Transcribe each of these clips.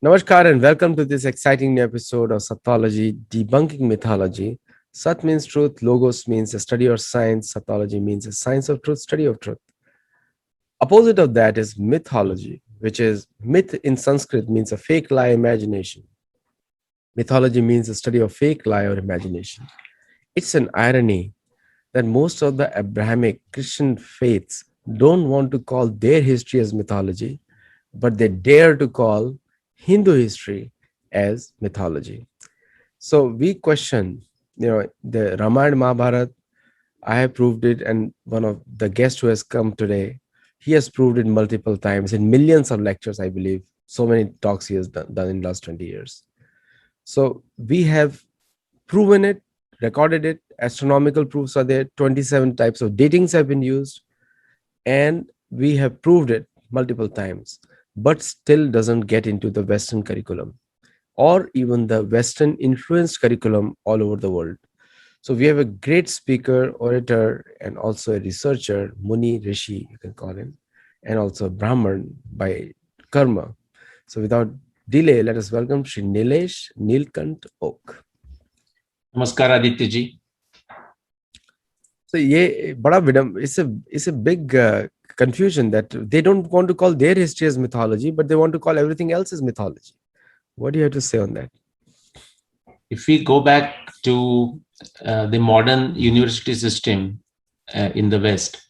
Namaskar and welcome to this exciting new episode of Sattology, debunking mythology. Sat means truth, logos means a study or science, Sattology means a science of truth, study of truth. Opposite of that is mythology, which is myth in Sanskrit means a fake lie imagination. Mythology means a study of fake lie or imagination. It's an irony that most of the Abrahamic Christian faiths don't want to call their history as mythology, but they dare to call Hindu history as mythology. So we question, the Ramayana Mahabharata. I have proved it, and one of the guests who has come today, he has proved it multiple times in millions of lectures, I believe. So many talks he has done in the last 20 years. So we have proven it, recorded it, astronomical proofs are there, 27 types of datings have been used, and we have proved it multiple times, but still doesn't get into the Western curriculum or even the Western influenced curriculum all over the world. So we have a great speaker, orator, and also a researcher, Muni Rishi, you can call him, and also a Brahman by Karma. So without delay, let us welcome Shri Nilesh Nilkant Oak. Namaskar, Aditya ji. So yeah, it's a big confusion that they don't want to call their history as mythology, but they want to call everything else as mythology. What do you have to say on that? If we go back to the modern university system in the West,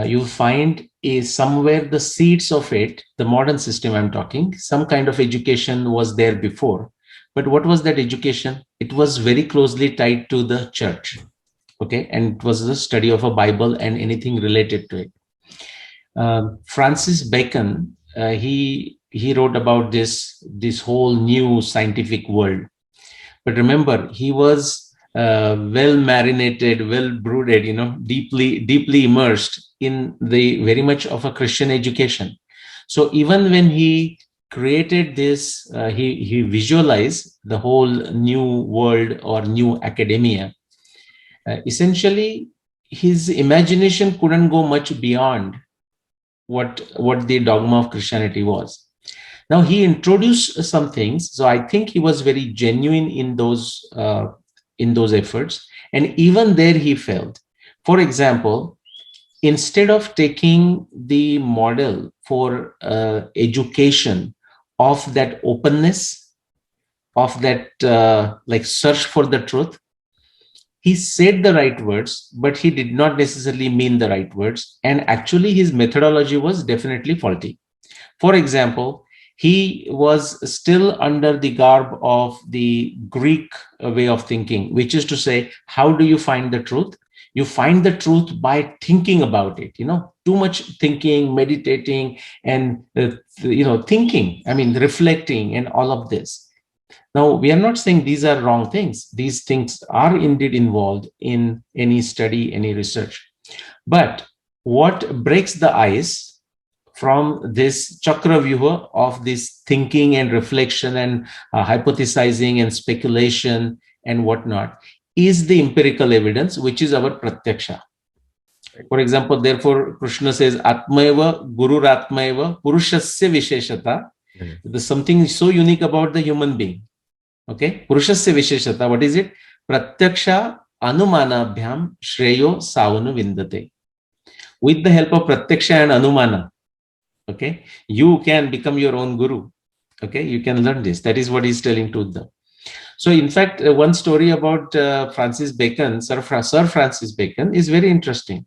you find is somewhere the seeds of it, the modern system I'm talking, some kind of education was there before. But what was that education? It was very closely tied to the church. Okay. And it was the study of a Bible and anything related to it. Francis Bacon, he wrote about this whole new scientific world. But remember, he was well marinated, well brooded, deeply immersed in the very much of a Christian education. So even when he created this, he visualized the whole new world or new academia. Essentially, his imagination couldn't go much beyond what the dogma of Christianity was. Now he introduced some things, so I think he was very genuine in those efforts, and even there he failed. For example, instead of taking the model for education of that openness, of that like search for the truth, he said the right words, but he did not necessarily mean the right words, and actually his methodology was definitely faulty. For example, he was still under the garb of the Greek way of thinking, which is to say, how do you find the truth? You find the truth by thinking about it, too much thinking, meditating, and, thinking, reflecting and all of this. Now, we are not saying these are wrong things. These things are indeed involved in any study, any research. But what breaks the ice from this chakra vyuha of this thinking and reflection and hypothesizing and speculation and whatnot is the empirical evidence, which is our pratyaksha. For example, therefore, Krishna says, Atmaeva, Guru Atmaeva, Purushasya Visheshata. There's something so unique about the human being. Okay, Purushasya Visheshata, what is it? Pratyaksha Anumanabhyam Shreyo Savanu Vindate. With the help of Pratyaksha and Anumana, okay, you can become your own guru. Okay, you can learn this. That is what he's telling to them. So, in fact, one story about Francis Bacon, Sir Francis Bacon, is very interesting.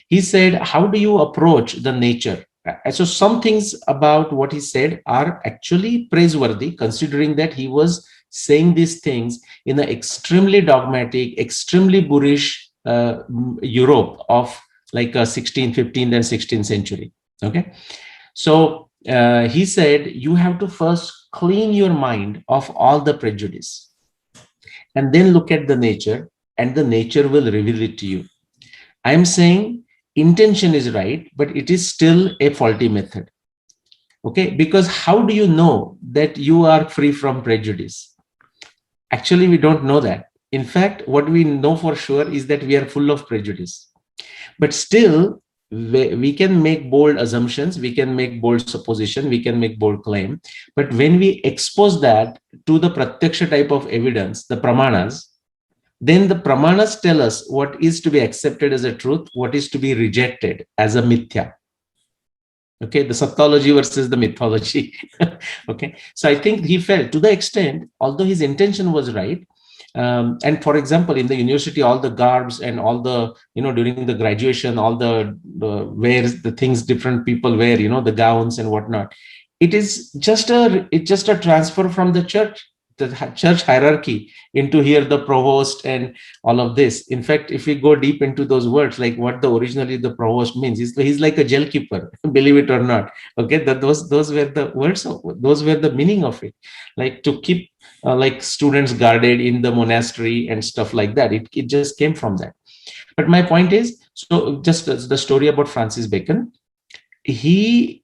He said, how do you approach the nature? So some things about what he said are actually praiseworthy, considering that he was saying these things in an extremely dogmatic, extremely boorish Europe of like 16th, 15th, and 16th century. Okay. So he said, you have to first clean your mind of all the prejudice and then look at the nature, and the nature will reveal it to you. I'm saying intention is right, but it is still a faulty method. Okay, because how do you know that you are free from prejudice? Actually, we don't know that. In fact, what we know for sure is that we are full of prejudice. But still, we can make bold assumptions, we can make bold supposition, we can make bold claim, but when we expose that to the pratyaksha type of evidence, the pramanas, then the pramanas tell us what is to be accepted as a truth, what is to be rejected as a mithya. Okay, the Sattology versus the mythology. Okay, so I think he felt, to the extent, although his intention was right, and for example, in the university, all the garbs and all the, during the graduation, all the wears, the things different people wear, the gowns and whatnot. It's just a transfer from the church hierarchy into here, the provost and all of this. In fact, if we go deep into those words, like what the originally the provost means, he's like a jail keeper, believe it or not. Okay, that those were the words, those were the meaning of it, like to keep like students guarded in the monastery and stuff like that. It just came from that. But my point is, so just the story about Francis Bacon, he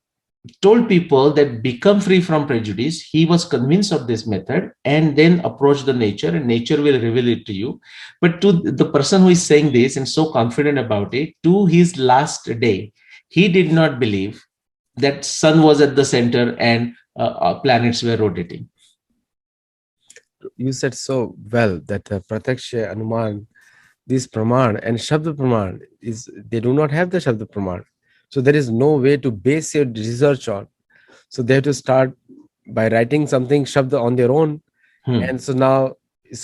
told people that become free from prejudice. He was convinced of this method and then approach the nature, and nature will reveal it to you. But to the person who is saying this and so confident about it, to his last day, he did not believe that sun was at the center and planets were rotating. You said so well that Pratyaksha, Anuman, this Praman and Shabda Praman, they do not have the Shabda Praman. So there is no way to base your research on. So they have to start by writing something Shabda on their own. And so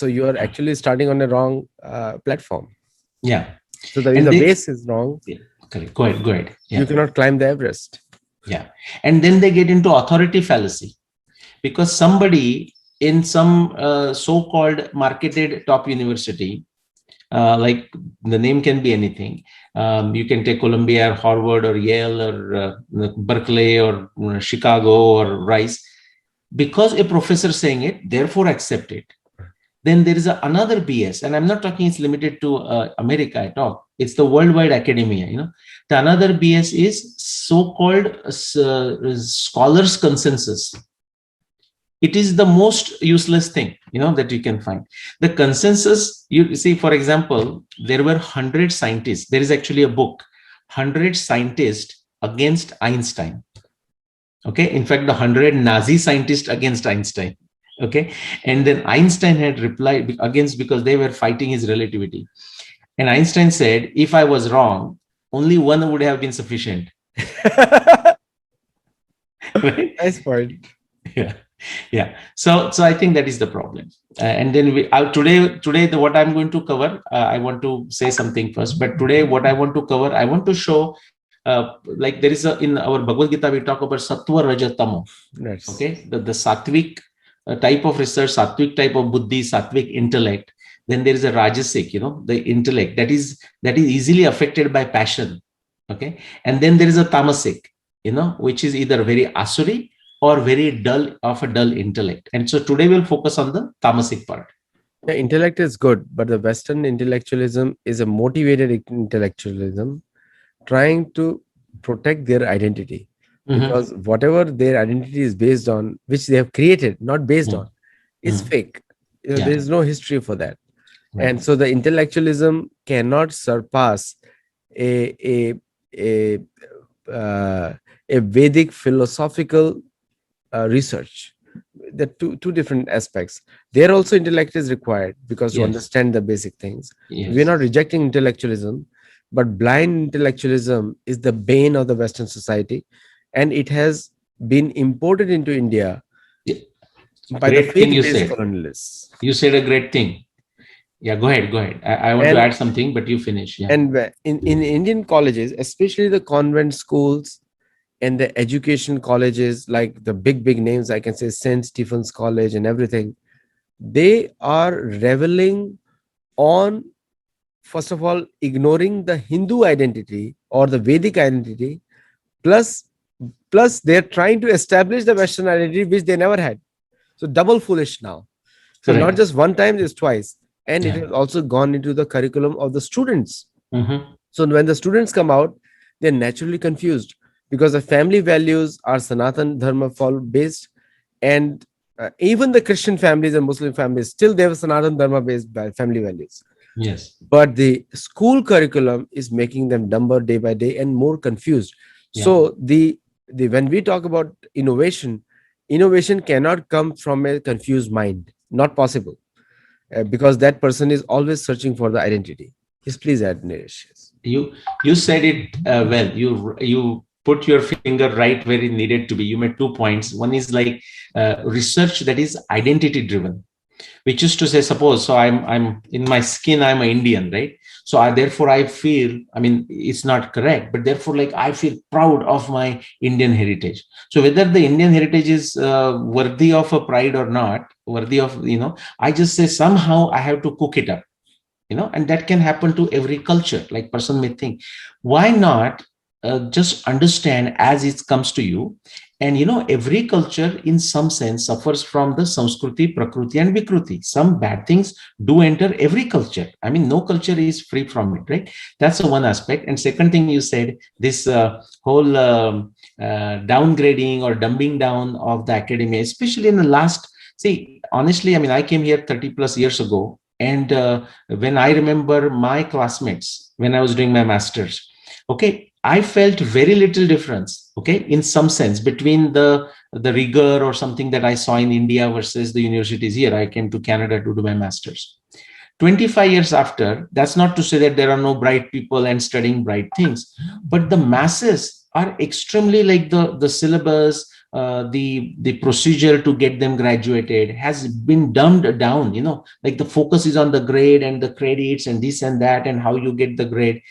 you are actually starting on a wrong platform. Yeah. So the base is wrong. Yeah, correct. Go ahead. Yeah. You cannot climb the Everest. Yeah. And then they get into authority fallacy, because somebody in some so-called marketed top university, like the name can be anything. You can take Columbia or Harvard or Yale or Berkeley or Chicago or Rice. Because a professor saying it, therefore accept it. Then there is another BS, and I'm not talking it's limited to America at all. It's the worldwide academia. The another BS is so-called scholars' consensus. It is the most useless thing, that you can find. The consensus, you see, for example, there were 100 scientists. There is actually a book, 100 scientists against Einstein. Okay. In fact, the 100 Nazi scientists against Einstein. Okay. And then Einstein had replied against, because they were fighting his relativity. And Einstein said, if I was wrong, only one would have been sufficient. Right? Nice point. Yeah. So I think that is the problem. And then today what I'm going to cover, I want to say something first. But today, what I want to cover, I want to show, like there is in our Bhagavad Gita, we talk about Sattva, Raja, Tamo. Nice. Okay, the Sattvic type of research, Sattvic type of buddhi, Sattvic intellect. Then there is a Rajasic, the intellect that is easily affected by passion. Okay, and then there is a Tamasic, which is either very asuri or very dull intellect. And so today we'll focus on the tamasic part. The intellect is good, but the Western intellectualism is a motivated intellectualism trying to protect their identity. Because whatever their identity is based on, which they have created, not based on, is fake. There is no history for that. Right. And so the intellectualism cannot surpass a Vedic philosophical research. The two different aspects. There also intellect is required, because to understand the basic things. We're not rejecting intellectualism, but blind intellectualism is the bane of the Western society, and it has been imported into India by the faith-based colonialists. You said a great thing. Yeah, go ahead. I want to add something, but you finish. Yeah. And in Indian colleges, especially the convent schools and the education colleges, like the big names, I can say St. Stephen's College and everything, they are reveling on, first of all, ignoring the Hindu identity or the Vedic identity, plus they're trying to establish the Western identity, which they never had. So double foolish now. So not just one time, it's twice. And it has also gone into the curriculum of the students. So when the students come out, they're naturally confused, because the family values are Sanatana Dharma based, and even the Christian families and Muslim families, still they have Sanatana Dharma based family values. Yes. but the school curriculum is making them dumber day by day and more confused. Yeah. So the when we talk about innovation, innovation cannot come from a confused mind, not possible, because that person is always searching for the identity. Yes, please add, Nilesh. Yes. You said it well. You put your finger right where it needed to be. You made 2 points. One is like research that is identity driven, which is to say, suppose, so I'm in my skin, I'm an Indian, right? So therefore I feel, I mean, it's not correct, but therefore, like, I feel proud of my Indian heritage. So whether the Indian heritage is worthy of a pride or not, worthy of, I just say somehow I have to cook it up, and that can happen to every culture. Like, person may think, why not just understand as it comes to you. And every culture in some sense suffers from the samskriti, prakriti, and vikruti. Some bad things do enter every culture. I mean, no culture is free from it, right? That's the one aspect. And second thing you said, this whole downgrading or dumbing down of the academia, especially in the last, see, honestly, I mean, I came here 30 plus years ago. And when I remember my classmates when I was doing my master's, okay, I felt very little difference, okay, in some sense, between the rigor or something that I saw in India versus the universities here. I came to Canada to do my master's. 25 years after, that's not to say that there are no bright people and studying bright things, but the masses are extremely, like, the syllabus, the procedure to get them graduated has been dumbed down. Like, the focus is on the grade and the credits and this and that and how you get the grade.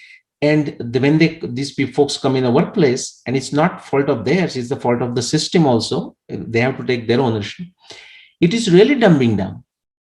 And when these folks come in a workplace, and it's not fault of theirs, it's the fault of the system also. They have to take their ownership. It is really dumbing down.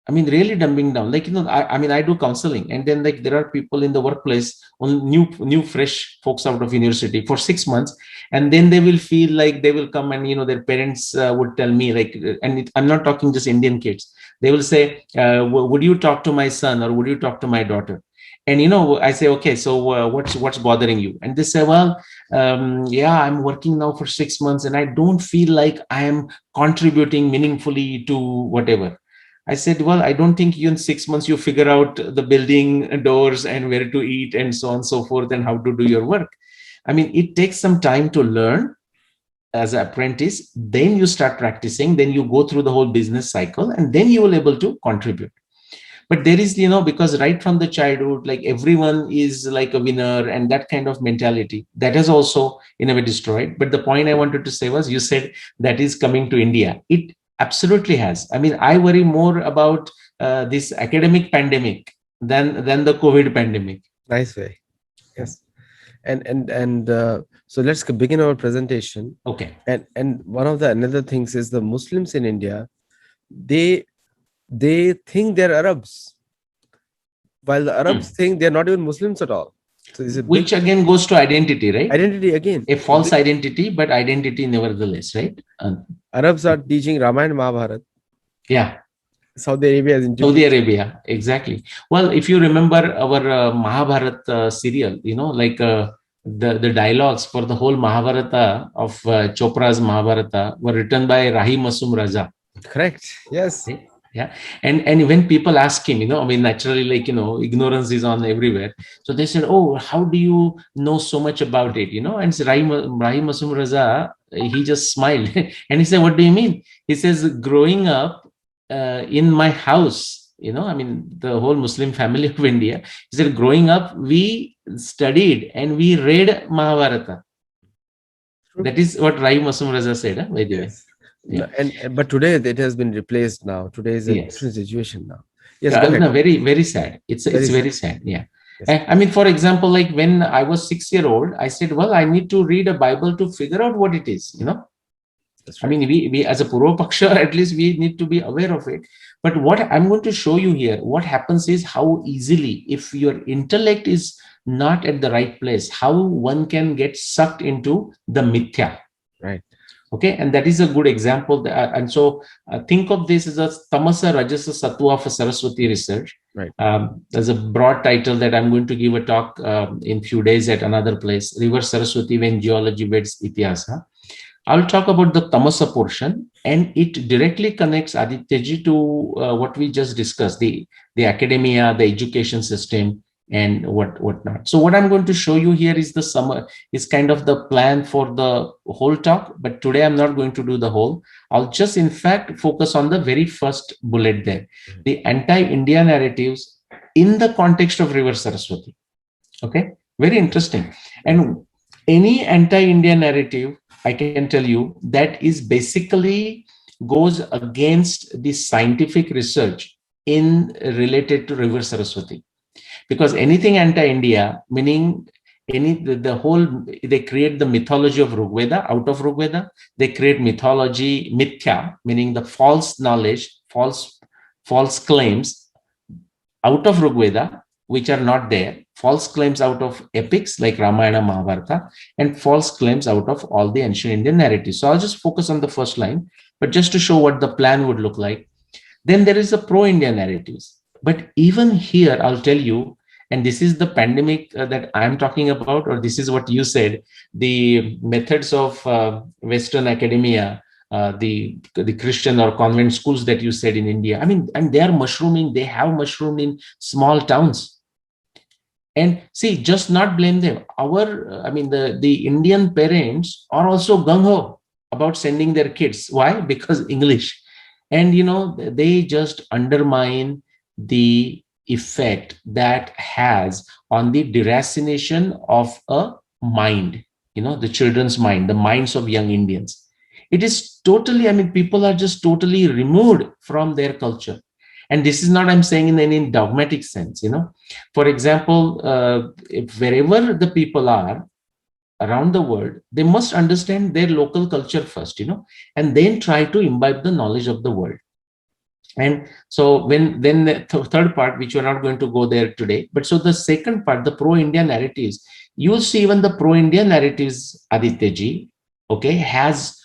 I mean, really dumbing down. Like, I mean, I do counseling, and then, like, there are people in the workplace, on new, fresh folks out of university for 6 months, and then they will feel like they will come, and their parents would tell me, like, and I'm not talking just Indian kids. They will say, "Would you talk to my son, or would you talk to my daughter?" And I say, "Okay, so what's bothering you?" And they say, "Well, yeah, I'm working now for 6 months, and I don't feel like I am contributing meaningfully to whatever." I said, "Well, I don't think you in 6 months you figure out the building doors and where to eat and so on and so forth and how to do your work." I mean, it takes some time to learn as an apprentice. Then you start practicing. Then you go through the whole business cycle, and then you will able to contribute. But there is, because right from the childhood, like, everyone is like a winner, and that kind of mentality that has also in a way destroyed. But the point I wanted to say was, you said that is coming to India. It absolutely has. I mean, I worry more about this academic pandemic than the COVID pandemic. Nice way. Yes. And so let's begin our presentation. Okay. And one of the another things is the Muslims in India, they they think they're Arabs, while the Arabs Hmm. think they're not even Muslims at all. So it's a big Which again goes to identity, right? identity again. A A false big, identity, but identity nevertheless, right? Arabs are teaching Ramayana Mahabharata. Yeah. Saudi Arabia is Saudi introducing. Arabia, exactly. Well, if you remember our Mahabharat serial, like, the dialogues for the whole Mahabharata of Chopra's Mahabharata were written by Rahi Masum Raza. Correct. Yes. Okay? Yeah. And when people ask him, I mean, naturally, like, ignorance is on everywhere. So they said, "Oh, how do you know so much about it?" And Rahi Masum Raza, he just smiled and he said, "What do you mean?" He says, "Growing up in my house, I mean, the whole Muslim family of India," he said, "growing up, we studied and we read Mahabharata." True. That is what Rahi Masum Raza said, by the way. Yes. Yeah. But today it has been replaced now. Today is a Yes. different situation now. Yes, go Yeah, ahead. no, very, very sad. It's Very sad. very sad. Yeah. Yes. I mean, for example, like, when I was 6 year old, I said, "Well, I need to read a Bible to figure out what it is." That's I right. mean, we as a Purva Paksha, at least we need to be aware of it. But what I'm going to show you here, what happens is how easily, if your intellect is not at the right place, how one can get sucked into the mithya. Right. Okay, and that is a good example. And so think of this as a Tamasa Rajasa Sattva for Saraswati research. Right. There's a broad title that I'm going to give a talk in few days at another place, River Saraswati when geology weds Itihasa. I'll talk about the tamasa portion, and it directly connects Adityaji to what we just discussed, the academia, the education system, and whatnot. So what I'm going to show you here is the summer, is kind of the plan for the whole talk. But today I'm not going to do the whole. I'll just in fact focus on the very first bullet there, the anti-India narratives in the context of River Saraswati. Okay, very interesting. And any anti-India narrative, I can tell you, that is basically goes against the scientific research in related to River Saraswati. Because anything anti-India, meaning the whole, they create the mythology of Rigveda out of Rigveda. They create mythology, mithya, meaning the false knowledge, false claims out of Rigveda, which are not there, false claims out of epics like Ramayana, Mahabharata, and false claims out of all the ancient Indian narratives. So I'll just focus on the first line, but just to show what the plan would look like. Then there is the pro-India narratives. But even here, I'll tell you, and this is the pandemic that I'm talking about, or this is what you said, the methods of Western academia, the Christian or convent schools that you said in India. I mean, and they are mushrooming. They have mushroomed in small towns. And see, just not blame them. I mean, the Indian parents are also gung ho about sending their kids. Why? Because English. And they just undermine the effect that has on the deracination of a mind, the children's mind, the minds of young Indians. It is totally, I mean, people are just totally removed from their culture. And this is not, I'm saying in any dogmatic sense. For example, if wherever the people are around the world, they must understand their local culture first, and then try to imbibe the knowledge of the world. And so then the third part, which we're not going to go there today, but so the second part, the pro-India narratives, you will see even the pro-India narratives, Adityaji, okay, has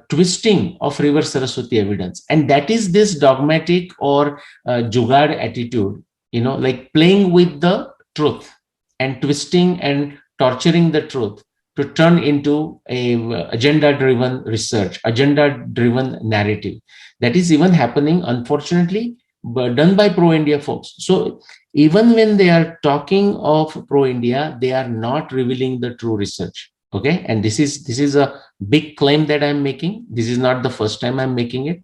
twisting of River Saraswati evidence. And that is this dogmatic or jugaad attitude, like playing with the truth and twisting and torturing the truth to turn into a agenda-driven research, agenda-driven narrative. That is even happening, unfortunately, but done by pro-India folks. So even when they are talking of pro-India, they are not revealing the true research. Okay, and this is a big claim that I'm making. This is not the first time I'm making it.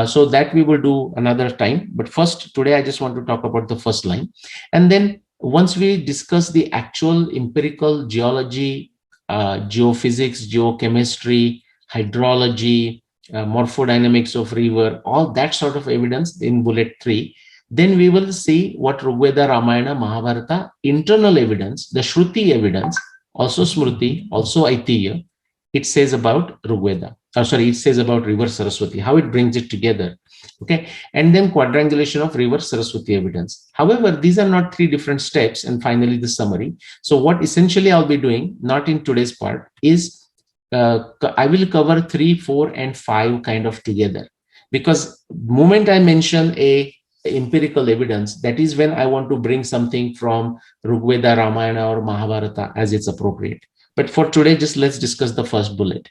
So that we will do another time. But first, today I just want to talk about the first line, and then once we discuss the actual empirical geology, geophysics, geochemistry, hydrology, morphodynamics of river, all that sort of evidence in bullet 3, then we will see what Rigveda, Ramayana, Mahabharata, internal evidence, the Shruti evidence, also Smriti, also Aitiya, it says about Rigveda. It says about River Saraswati, how it brings it together. Okay, and then quadrangulation of River Saraswati evidence. However, these are not 3 different steps. And finally, the summary. So what essentially I'll be doing, not in today's part, is I will cover 3, 4, and 5 kind of together. Because moment I mention a empirical evidence, that is when I want to bring something from Rigveda, Ramayana, or Mahabharata as it's appropriate. But for today, just let's discuss the first bullet.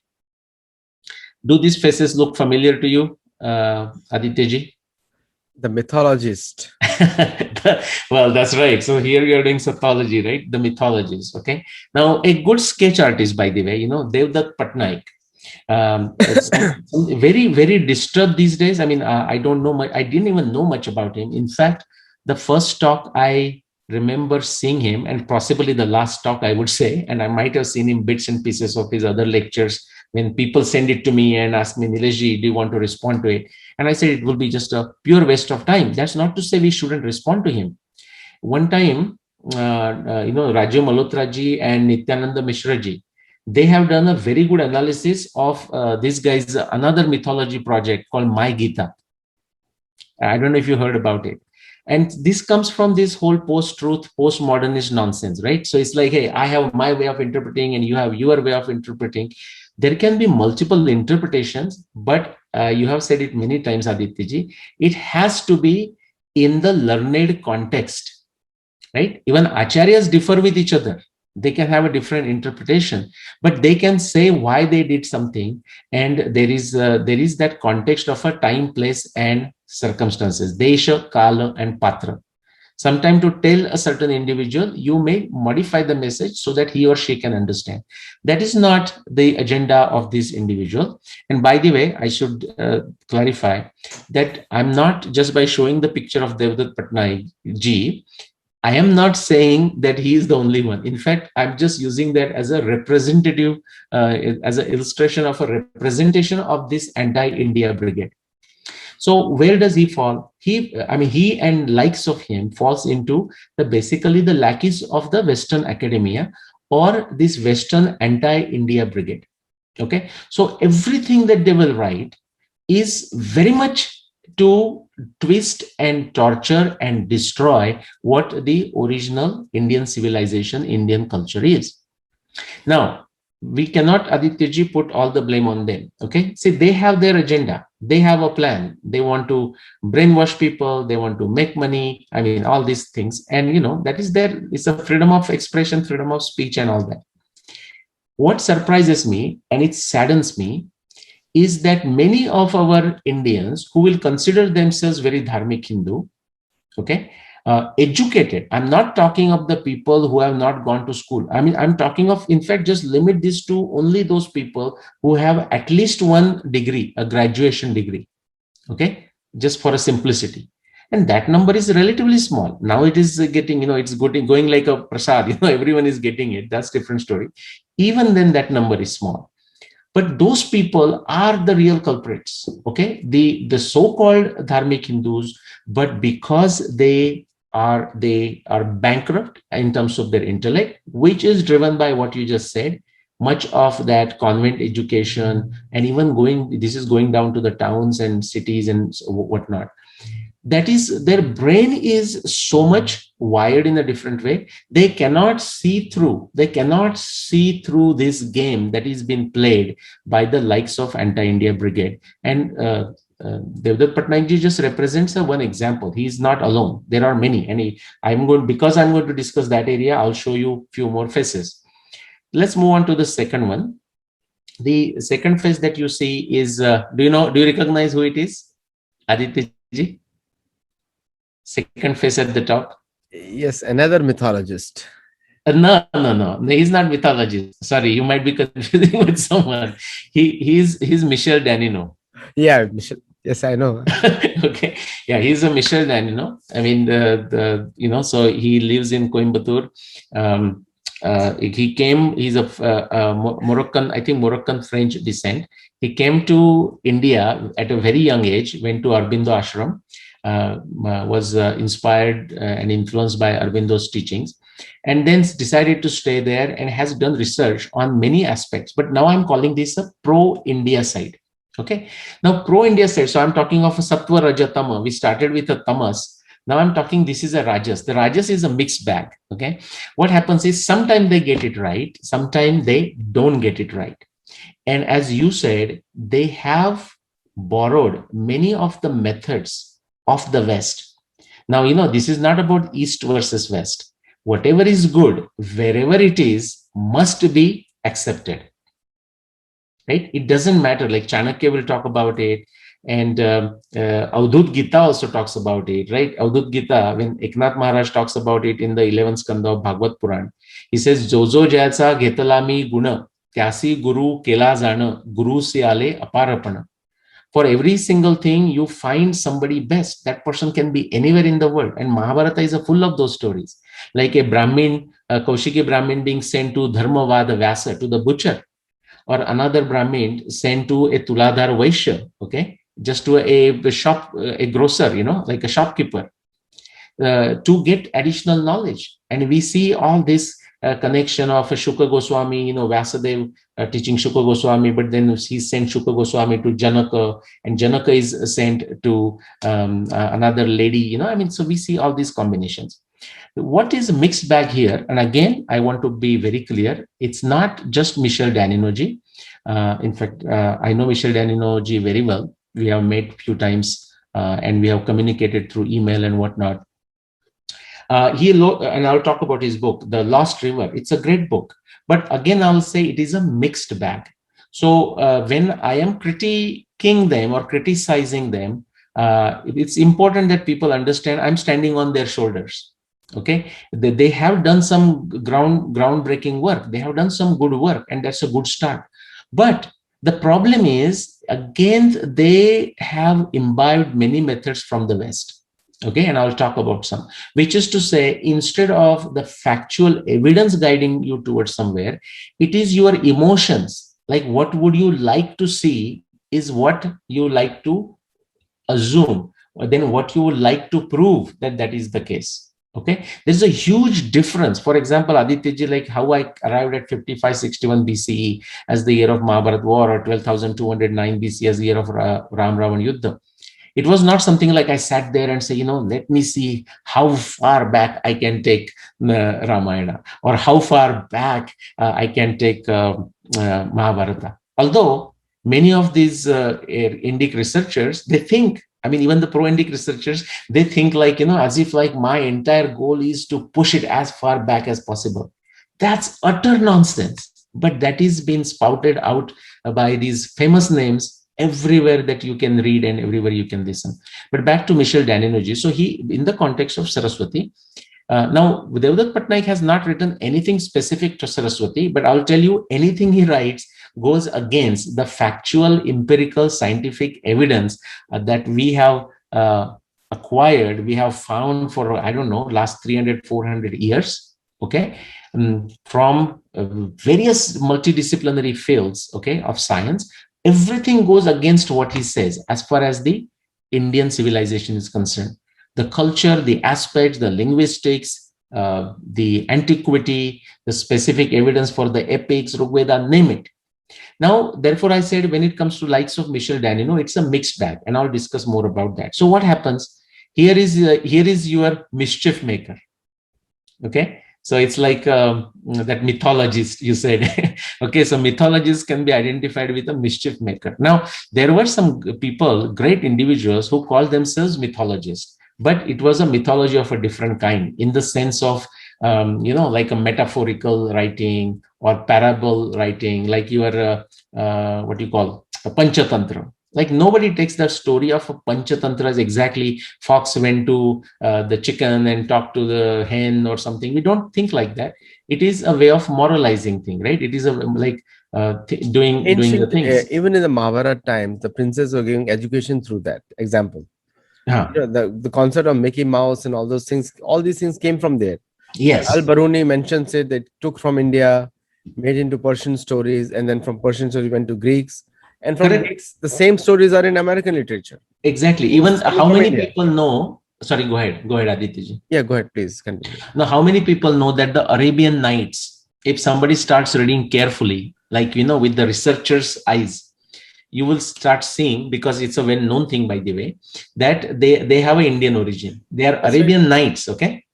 Do these faces look familiar to you, Adityaji? The mythologist. Well, that's right. So here we are doing Sattology, right? The mythologies. Okay. Now, a good sketch artist, by the way, Devdutt Patnaik. Very, very disturbed these days. I mean, I don't know much. I didn't even know much about him. In fact, the first talk I remember seeing him, and possibly the last talk, I would say, and I might have seen him bits and pieces of his other lectures when people send it to me and ask me, Nileshji, do you want to respond to it? And I said, it will be just a pure waste of time. That's not to say we shouldn't respond to him. One time, Raju Malhotraji and Nityananda Mishraji, they have done a very good analysis of this guy's another mythology project called My Gita. I don't know if you heard about it. And this comes from this whole post-truth, post-modernist nonsense, right? So it's like, hey, I have my way of interpreting and you have your way of interpreting. There can be multiple interpretations, but you have said it many times, Adityaji, it has to be in the learned context, right? Even acharyas differ with each other. They can have a different interpretation, but they can say why they did something, and there is that context of a time, place, and circumstances. Desha, kala, and patra. Sometimes to tell a certain individual, you may modify the message so that he or she can understand. That is not the agenda of this individual. And by the way, I should clarify that I'm not just by showing the picture of Devdutt Patnaik ji, I am not saying that he is the only one. In fact, I'm just using that as a representative, as an illustration of a representation of this anti-India brigade. So where does he fall? He and likes of him falls into the basically the lackeys of the Western academia or this Western anti-India brigade. Okay, so everything that they will write is very much to twist and torture and destroy what the original Indian civilization, Indian culture is. Now, we cannot, Adityaji, put all the blame on them. Okay. See, they have their agenda. They have a plan. They want to brainwash people. They want to make money. I mean, all these things. And, that is there. It's a freedom of expression, freedom of speech, and all that. What surprises me, and it saddens me, is that many of our Indians who will consider themselves very dharmic Hindu, okay, educated. I'm not talking of the people who have not gone to school. I mean, I'm talking of, in fact, just limit this to only those people who have at least one degree, a graduation degree, okay, just for a simplicity. And that number is relatively small. Now it is getting, it's going like a prasad, everyone is getting it. That's a different story. Even then, that number is small. But those people are the real culprits, okay? The so-called dharmic Hindus, but because they are bankrupt in terms of their intellect, which is driven by what you just said, much of that convent education, and even this is going down to the towns and cities and whatnot. That is, their brain is so much wired in a different way. They cannot see through this game that is being played by the likes of anti-India brigade. And Devdutt Patnaik ji just represents one example. He is not alone. There are many. And I'm going to discuss that area, I'll show you a few more faces. Let's move on to the second one. The second face that you see is, do you recognize who it is? Aditya ji? Second face at the top. Yes, another mythologist. No. He's not mythologist. Sorry, you might be confusing with someone. He's Michel Danino. Yeah, Michel. Yes, I know. Okay. Yeah, he's a Michel Danino. I mean, so he lives in Coimbatore. He's a Moroccan, I think Moroccan French descent. He came to India at a very young age, went to Aurobindo Ashram, was inspired and influenced by Aurobindo's teachings, and then decided to stay there and has done research on many aspects. But now I'm calling this a pro-India side. Okay. Now, pro-India side. So I'm talking of a Sattva, Raja, Tama. We started with a Tamas. Now I'm talking, this is a Rajas. The Rajas is a mixed bag. Okay. What happens is sometimes they get it right. Sometimes they don't get it right. And as you said, they have borrowed many of the methods of the West. Now, this is not about East versus West. Whatever is good, wherever it is, must be accepted. Right? It doesn't matter. Like Chanakya will talk about it. And Avadhut Gita also talks about it, right? Avadhut Gita, when Eknath Maharaj talks about it in the 11th skanda of Bhagavad Puran, he says, Jojo jaisa ghetalami guna, kyasi guru kela jana, guru se ale aparapana. For every single thing, you find somebody best. That person can be anywhere in the world. And Mahabharata is full of those stories. Like a Brahmin, a Kaushiki Brahmin being sent to Dharmavada Vyasa, to the butcher. Or another Brahmin sent to a Tuladhar Vaishya, okay, just to a shop, a grocer, like a shopkeeper, to get additional knowledge. And we see all this connection of a Shuka Goswami, Vyasadev teaching Shuka Goswami, but then he sent Shuka Goswami to Janaka, and Janaka is sent to another lady, so we see all these combinations. What is a mixed bag here? And again, I want to be very clear. It's not just Michel Danino-ji. In fact, I know Michel Danino-ji very well. We have met a few times and we have communicated through email and whatnot. And I'll talk about his book, The Lost River. It's a great book, but again, I'll say it is a mixed bag. So when I am critiquing them or criticizing them, it's important that people understand I'm standing on their shoulders. Okay, they have done some groundbreaking work. They have done some good work, and that's a good start. But the problem is, again, they have imbibed many methods from the West. Okay, and I'll talk about some, which is to say, instead of the factual evidence guiding you towards somewhere, it is your emotions. Like, what would you like to see is what you like to assume, or then what you would like to prove that that is the case. Okay, there's a huge difference. For example, Aditya, like how I arrived at 5561 BCE as the year of Mahabharat war, or 12,209 BCE as the year of Ram Ravan Yuddha. It was not something like I sat there and say, let me see how far back I can take Ramayana, or how far back I can take Mahabharata. Although many of these Indic researchers, they think, I mean, even the pro-Indic researchers, they think like, as if like my entire goal is to push it as far back as possible. That's utter nonsense. But that is being spouted out by these famous names everywhere that you can read and everywhere you can listen. But back to Michel Daninoji. So he, in the context of Saraswati, now Devdutt Patnaik has not written anything specific to Saraswati, but I'll tell you, anything he writes goes against the factual, empirical, scientific evidence that we have acquired, we have found for, I don't know, last 300, 400 years, okay, from various multidisciplinary fields, okay, of science. Everything goes against what he says as far as the Indian civilization is concerned. The culture, the aspects, the linguistics, the antiquity, the specific evidence for the epics, Rigveda, name it. Now, therefore, I said when it comes to likes of Michel Danino, it's a mixed bag, and I'll discuss more about that. So what happens? Here is your mischief maker. Okay. So it's like that mythologist you said. Okay, so mythologists can be identified with a mischief maker. Now, there were some people, great individuals, who called themselves mythologists, but it was a mythology of a different kind, in the sense of, like a metaphorical writing or parable writing, like your, what you call, a Panchatantra. Like nobody takes that story of a Panchatantra as exactly fox went to the chicken and talked to the hen or something. We don't think like that. It is a way of moralizing thing, right? It is a like doing the Ancient, things. even in the Mahabharata times, the princes were giving education through that example. Huh. The concept of Mickey Mouse and all those things, all these things came from there. Al Yes, Baruni mentions it, they took from India, made into Persian stories, and then from Persian stories went to Greeks. And from correct. Greeks, the same stories are in American literature. Exactly. This Even is coming how from many India. people know? Sorry, go ahead, Aditya. Yeah, go ahead, please continue. Now, how many people know that the Arabian Nights, if somebody starts reading carefully, like, with the researcher's eyes, you will start seeing, because it's a well-known thing, by the way, that they have an Indian origin. They are That's right. Arabian Nights, okay?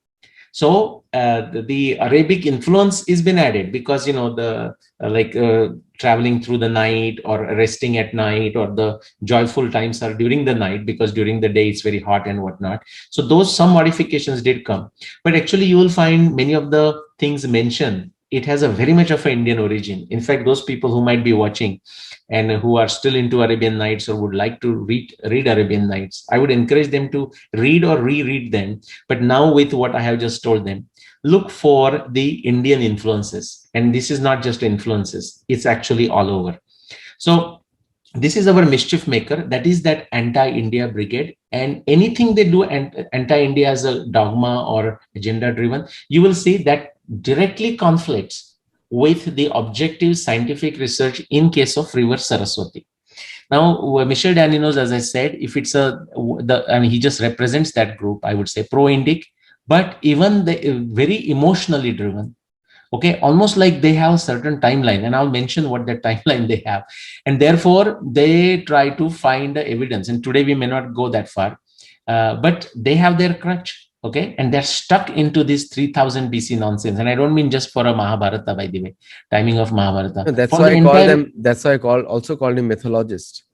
So the Arabic influence is been added because the traveling through the night or resting at night, or the joyful times are during the night, because during the day it's very hot and whatnot. So those some modifications did come, but actually you will find many of the things mentioned, it has a very much of an Indian origin. In fact, those people who might be watching and who are still into Arabian Nights or would like to read Arabian Nights, I would encourage them to read or reread them. But now, with what I have just told them, look for the Indian influences. And this is not just influences, it's actually all over. So this is our mischief maker, that is that anti-India brigade. And anything they do anti-India as a dogma or agenda driven, you will see that directly conflicts with the objective scientific research in case of river Saraswati. Now, Michel Daninos, as I said, if it's he just represents that group, I would say pro-Indic, but even the very emotionally driven. Okay, almost like they have a certain timeline, and I'll mention what that timeline they have. And therefore, they try to find the evidence. And today we may not go that far, but they have their crutch. Okay, and they're stuck into this 3000 BC nonsense. And I don't mean just for a Mahabharata, by the way, timing of Mahabharata. No, that's For why the I call entire them. That's why I also called him mythologist.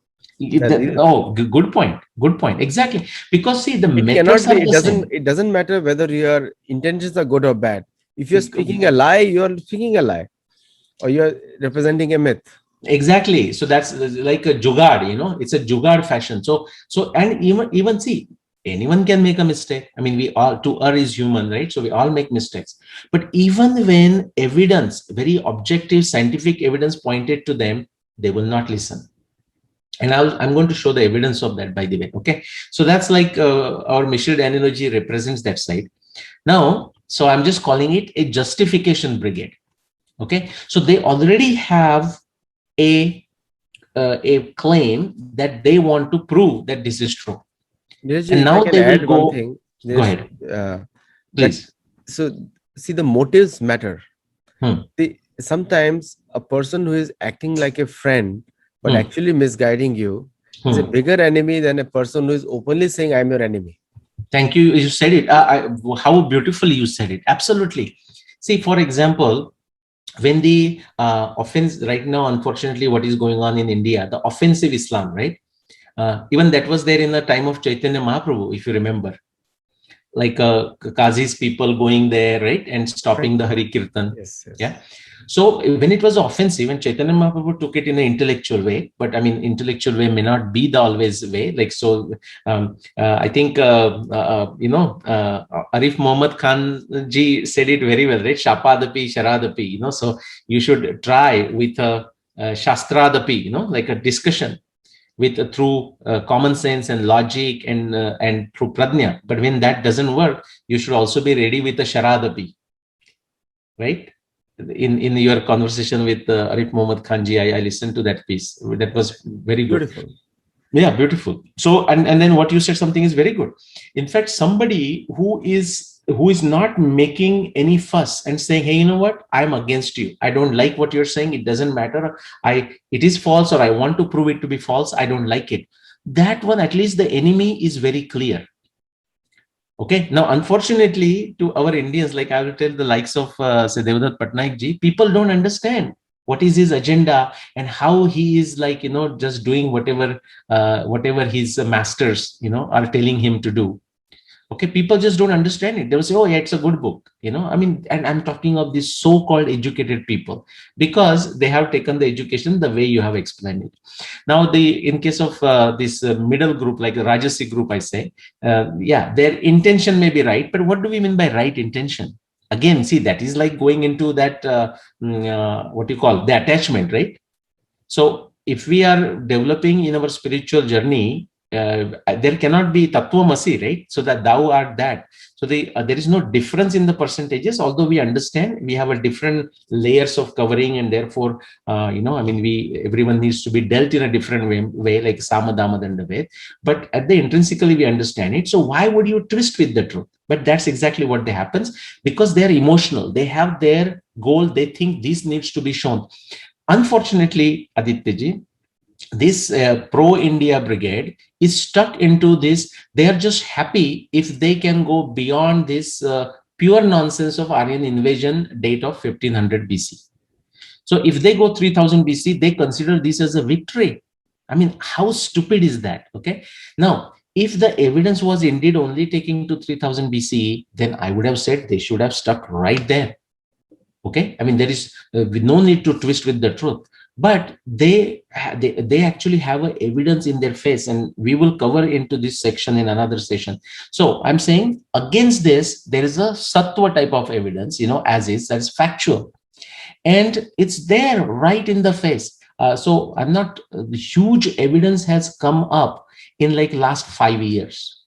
Good point. Good point. Exactly. Because see, the It methods cannot be. are the same. It doesn't matter whether your intentions are good or bad. If you're Bec- speaking a lie, you're speaking a lie, or you're representing a myth. Exactly. So that's like a jugad, it's a jugad fashion. So, and even see, anyone can make a mistake. I mean, we all, to err is human, right? So we all make mistakes. But even when evidence, very objective scientific evidence pointed to them, they will not listen. And I'm going to show the evidence of that, by the way. Okay. So that's like our Michel analogy represents that side. Now, so I'm just calling it a justification brigade. Okay. So they already have a claim that they want to prove that this is true. And Neeraj, if I now can they will add one go, thing, go there's ahead, that please. so see the motives matter. Hmm. Sometimes a person who is acting like a friend but Hmm. actually misguiding you is a Hmm. bigger enemy than a person who is openly saying I'm your enemy. Thank you. You said it. How beautifully you said it. Absolutely. See, for example, when the offense right now, unfortunately, what is going on in India, the offensive Islam, right? Even that was there in the time of Chaitanya Mahaprabhu, if you remember, like Kazi's people going there, right, and stopping the Correct. Hari Kirtan. Yes, yes. Yeah. So when it was offensive, and Chaitanya Mahaprabhu took it in an intellectual way, but I mean, intellectual way may not be the always way. Like so, I think Arif Muhammad Khan ji said it very well, right? Shapadapi, Sharadapi. So you should try with a Shastradapi, like a discussion with through common sense and logic and through pradnya. But when that doesn't work, you should also be ready with a sharadapi, right? In your conversation with Arif Muhammad Khanji, I listened to that piece. That was very good. Beautiful. Yeah, beautiful. So and then what you said, something is very good. In fact, somebody who is not making any fuss and saying, hey, you know what, I'm against you, I don't like what you're saying, it doesn't matter, it is false, or I want to prove it to be false, I don't like it. That one, at least the enemy is very clear. Okay. Now, unfortunately, to our Indians, like I will tell the likes of say Devdutt Patnaik ji, people don't understand what is his agenda and how he is like, just doing whatever his masters, are telling him to do. Okay, people just don't understand it. They'll say, oh yeah, it's a good book, I mean, and I'm talking of these so-called educated people, because they have taken the education the way you have explained it. Now, in case of this middle group, like a Rajasi group, I say, yeah, their intention may be right, but what do we mean by right intention? Again, see, that is like going into that what you call the attachment, right? So if we are developing in our spiritual journey, there cannot be tatvamasi, right? So that thou art that. So there is no difference in the percentages, although we understand we have a different layers of covering, and therefore, I mean, everyone needs to be dealt in a different way like Samadama and the way. But at the intrinsically, we understand it. So why would you twist with the truth? But that's exactly what happens, because they're emotional. They have their goal. They think this needs to be shown. Unfortunately, Adityaji, this pro-India brigade is stuck into this. They are just happy if they can go beyond this pure nonsense of Aryan invasion date of 1500 BC. So if they go 3000 BC, they consider this as a victory. I mean, how stupid is that? Okay. Now, if the evidence was indeed only taking to 3000 BC, then I would have said they should have stuck right there. Okay, I mean, there is no need to twist with the truth, but they actually have a evidence in their face, and we will cover into this section in another session. So I'm saying against this, there is a sattva type of evidence, as is, that's factual, and it's there right in the face. So I'm not huge evidence has come up in like last 5 years,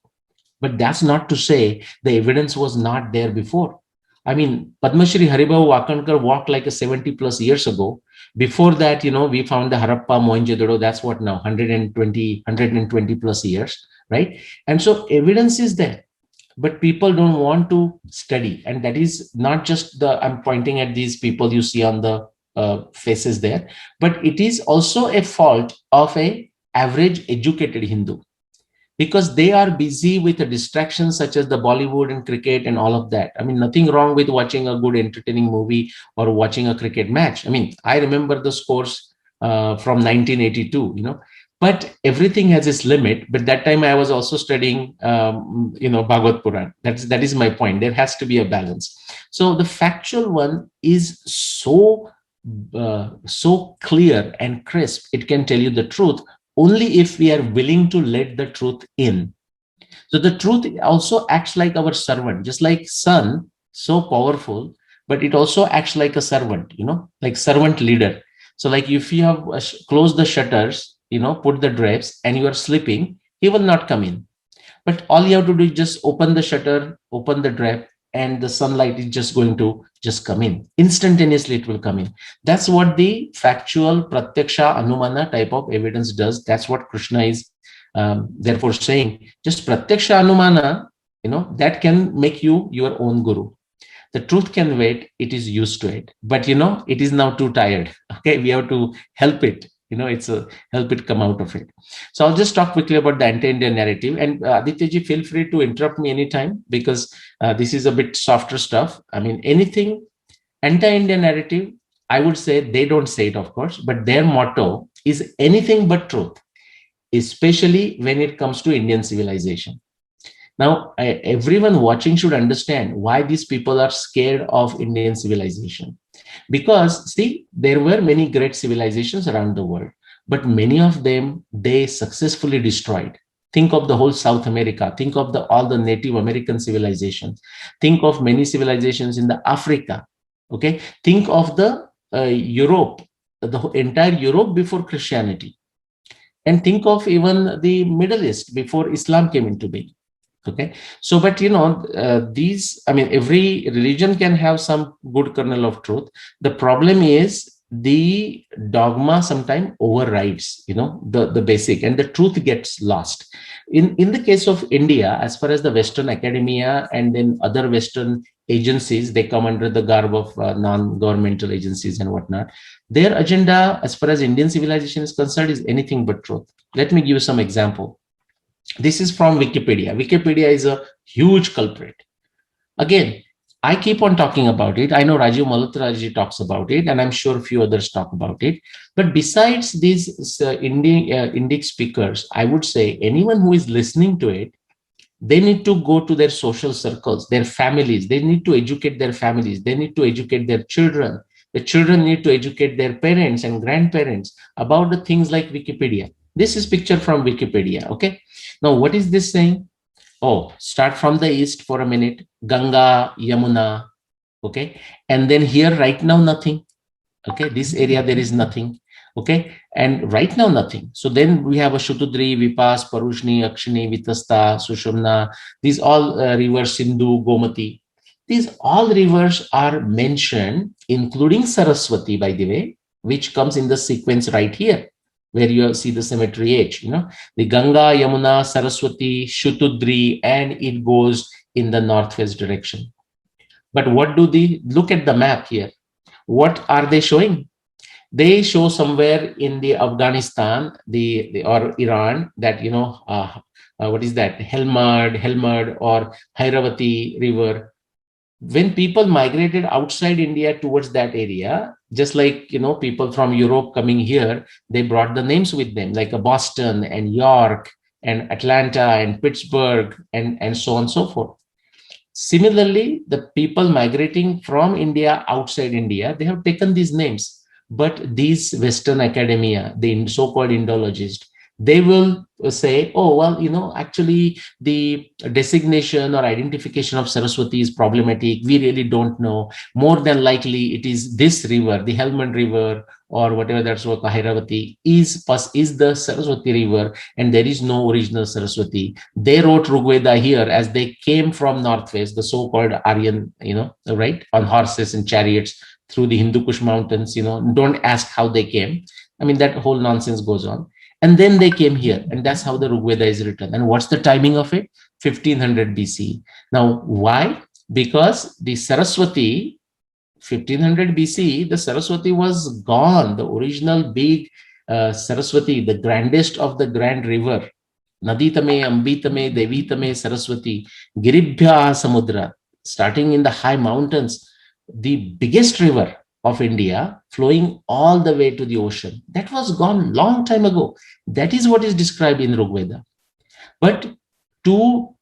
but that's not to say the evidence was not there before. I mean, Padma Shri Haribabu Wakankar walked like a 70 plus years ago. Before that, we found the Harappa, Mohenjo-daro, that's what now, 120 plus years, right? And so evidence is there, but people don't want to study. And that is not just I'm pointing at these people you see on the faces there, but it is also a fault of a average educated Hindu, because they are busy with the distractions such as the Bollywood and cricket and all of that. I mean, nothing wrong with watching a good entertaining movie or watching a cricket match. I mean, I remember the scores from 1982, But everything has its limit. But that time I was also studying, Bhagavad Puran. That is my point. There has to be a balance. So the factual one is so clear and crisp. It can tell you the truth only if we are willing to let the truth in. So the truth also acts like our servant, just like sun, so powerful, but it also acts like a servant, like servant leader. So like if you have closed the shutters, put the drapes and you are sleeping, he will not come in. But all you have to do is just open the shutter, open the drape, and the sunlight is just going to just come in. Instantaneously, it will come in. That's what the factual pratyaksha anumana type of evidence does. That's what Krishna is therefore saying. Just pratyaksha anumana, that can make you your own guru. The truth can wait. It is used to it, but it is now too tired. Okay, we have to help it. It's a help it come out of it. So I'll just talk quickly about the anti-Indian narrative. And Aditya ji, feel free to interrupt me anytime, because this is a bit softer stuff. I mean, anything anti-Indian narrative, I would say they don't say it, of course, but their motto is anything but truth, especially when it comes to Indian civilization. Now, everyone watching should understand why these people are scared of Indian civilization. Because, see, there were many great civilizations around the world, but many of them they successfully destroyed. Think of the whole South America. Think of all the Native American civilizations. Think of many civilizations in the Africa. Okay. Think of the Europe, the entire Europe before Christianity, and think of even the Middle East before Islam came into being. Okay, so but these, I mean, every religion can have some good kernel of truth. The problem is the dogma sometimes overrides the basic, and the truth gets lost. In the case of India, as far as the Western academia and then other Western agencies, they come under the garb of non-governmental agencies and whatnot. Their agenda as far as Indian civilization is concerned is anything but truth. Let me give you some example. This is from Wikipedia. Wikipedia is a huge culprit. Again, I keep on talking about it. I know Rajiv Malhotraji talks about it, and I'm sure a few others talk about it. But besides these Indic speakers, I would say anyone who is listening to it, they need to go to their social circles, their families. They need to educate their families. They need to educate their children. The children need to educate their parents and grandparents about the things like Wikipedia. This is picture from Wikipedia. Okay. Now, what is this saying? Oh, start from the east for a minute. Ganga, Yamuna. Okay. And then here, right now, nothing. Okay. This area, there is nothing. Okay. And right now, nothing. So then we have a Shutudri, Vipas, Parushni, Akshini, Vitasta, Sushumna. These all rivers, Sindhu, Gomati. These all rivers are mentioned, including Saraswati, by the way, which comes in the sequence right here, where you see the symmetry H, the Ganga, Yamuna, Saraswati, Shutudri, and it goes in the northwest direction. But what do they look at the map here? What are they showing? They show somewhere in the Afghanistan, or Iran, that what is that? Helmand or Hairavati river. When people migrated outside India towards that area, just like people from Europe coming here, they brought the names with them, like a Boston and York and Atlanta and Pittsburgh and so on and so forth. Similarly, the people migrating from India outside India, they have taken these names. But these Western academia, the so-called Indologists, they will say, oh, well, actually the designation or identification of Saraswati is problematic. We really don't know. More than likely, it is this river, the Helmand River, or whatever that's what Hairavati is the Saraswati River, and there is no original Saraswati. They wrote Rigveda here as they came from Northwest, the so-called Aryan, right, on horses and chariots through the Hindu Kush mountains. Don't ask how they came. I mean, that whole nonsense goes on. And then they came here, and that's how the Rigveda is written. And what's the timing of it? 1500 BC. Now, why? Because the Saraswati, 1500 BC, the Saraswati was gone. The original big Saraswati, the grandest of the grand river, Naditame, Ambitame, Devitame, Saraswati, Giribhya Samudra, starting in the high mountains, the biggest river, of India flowing all the way to the ocean. That was gone long time ago. That is what is described in Rigveda. But to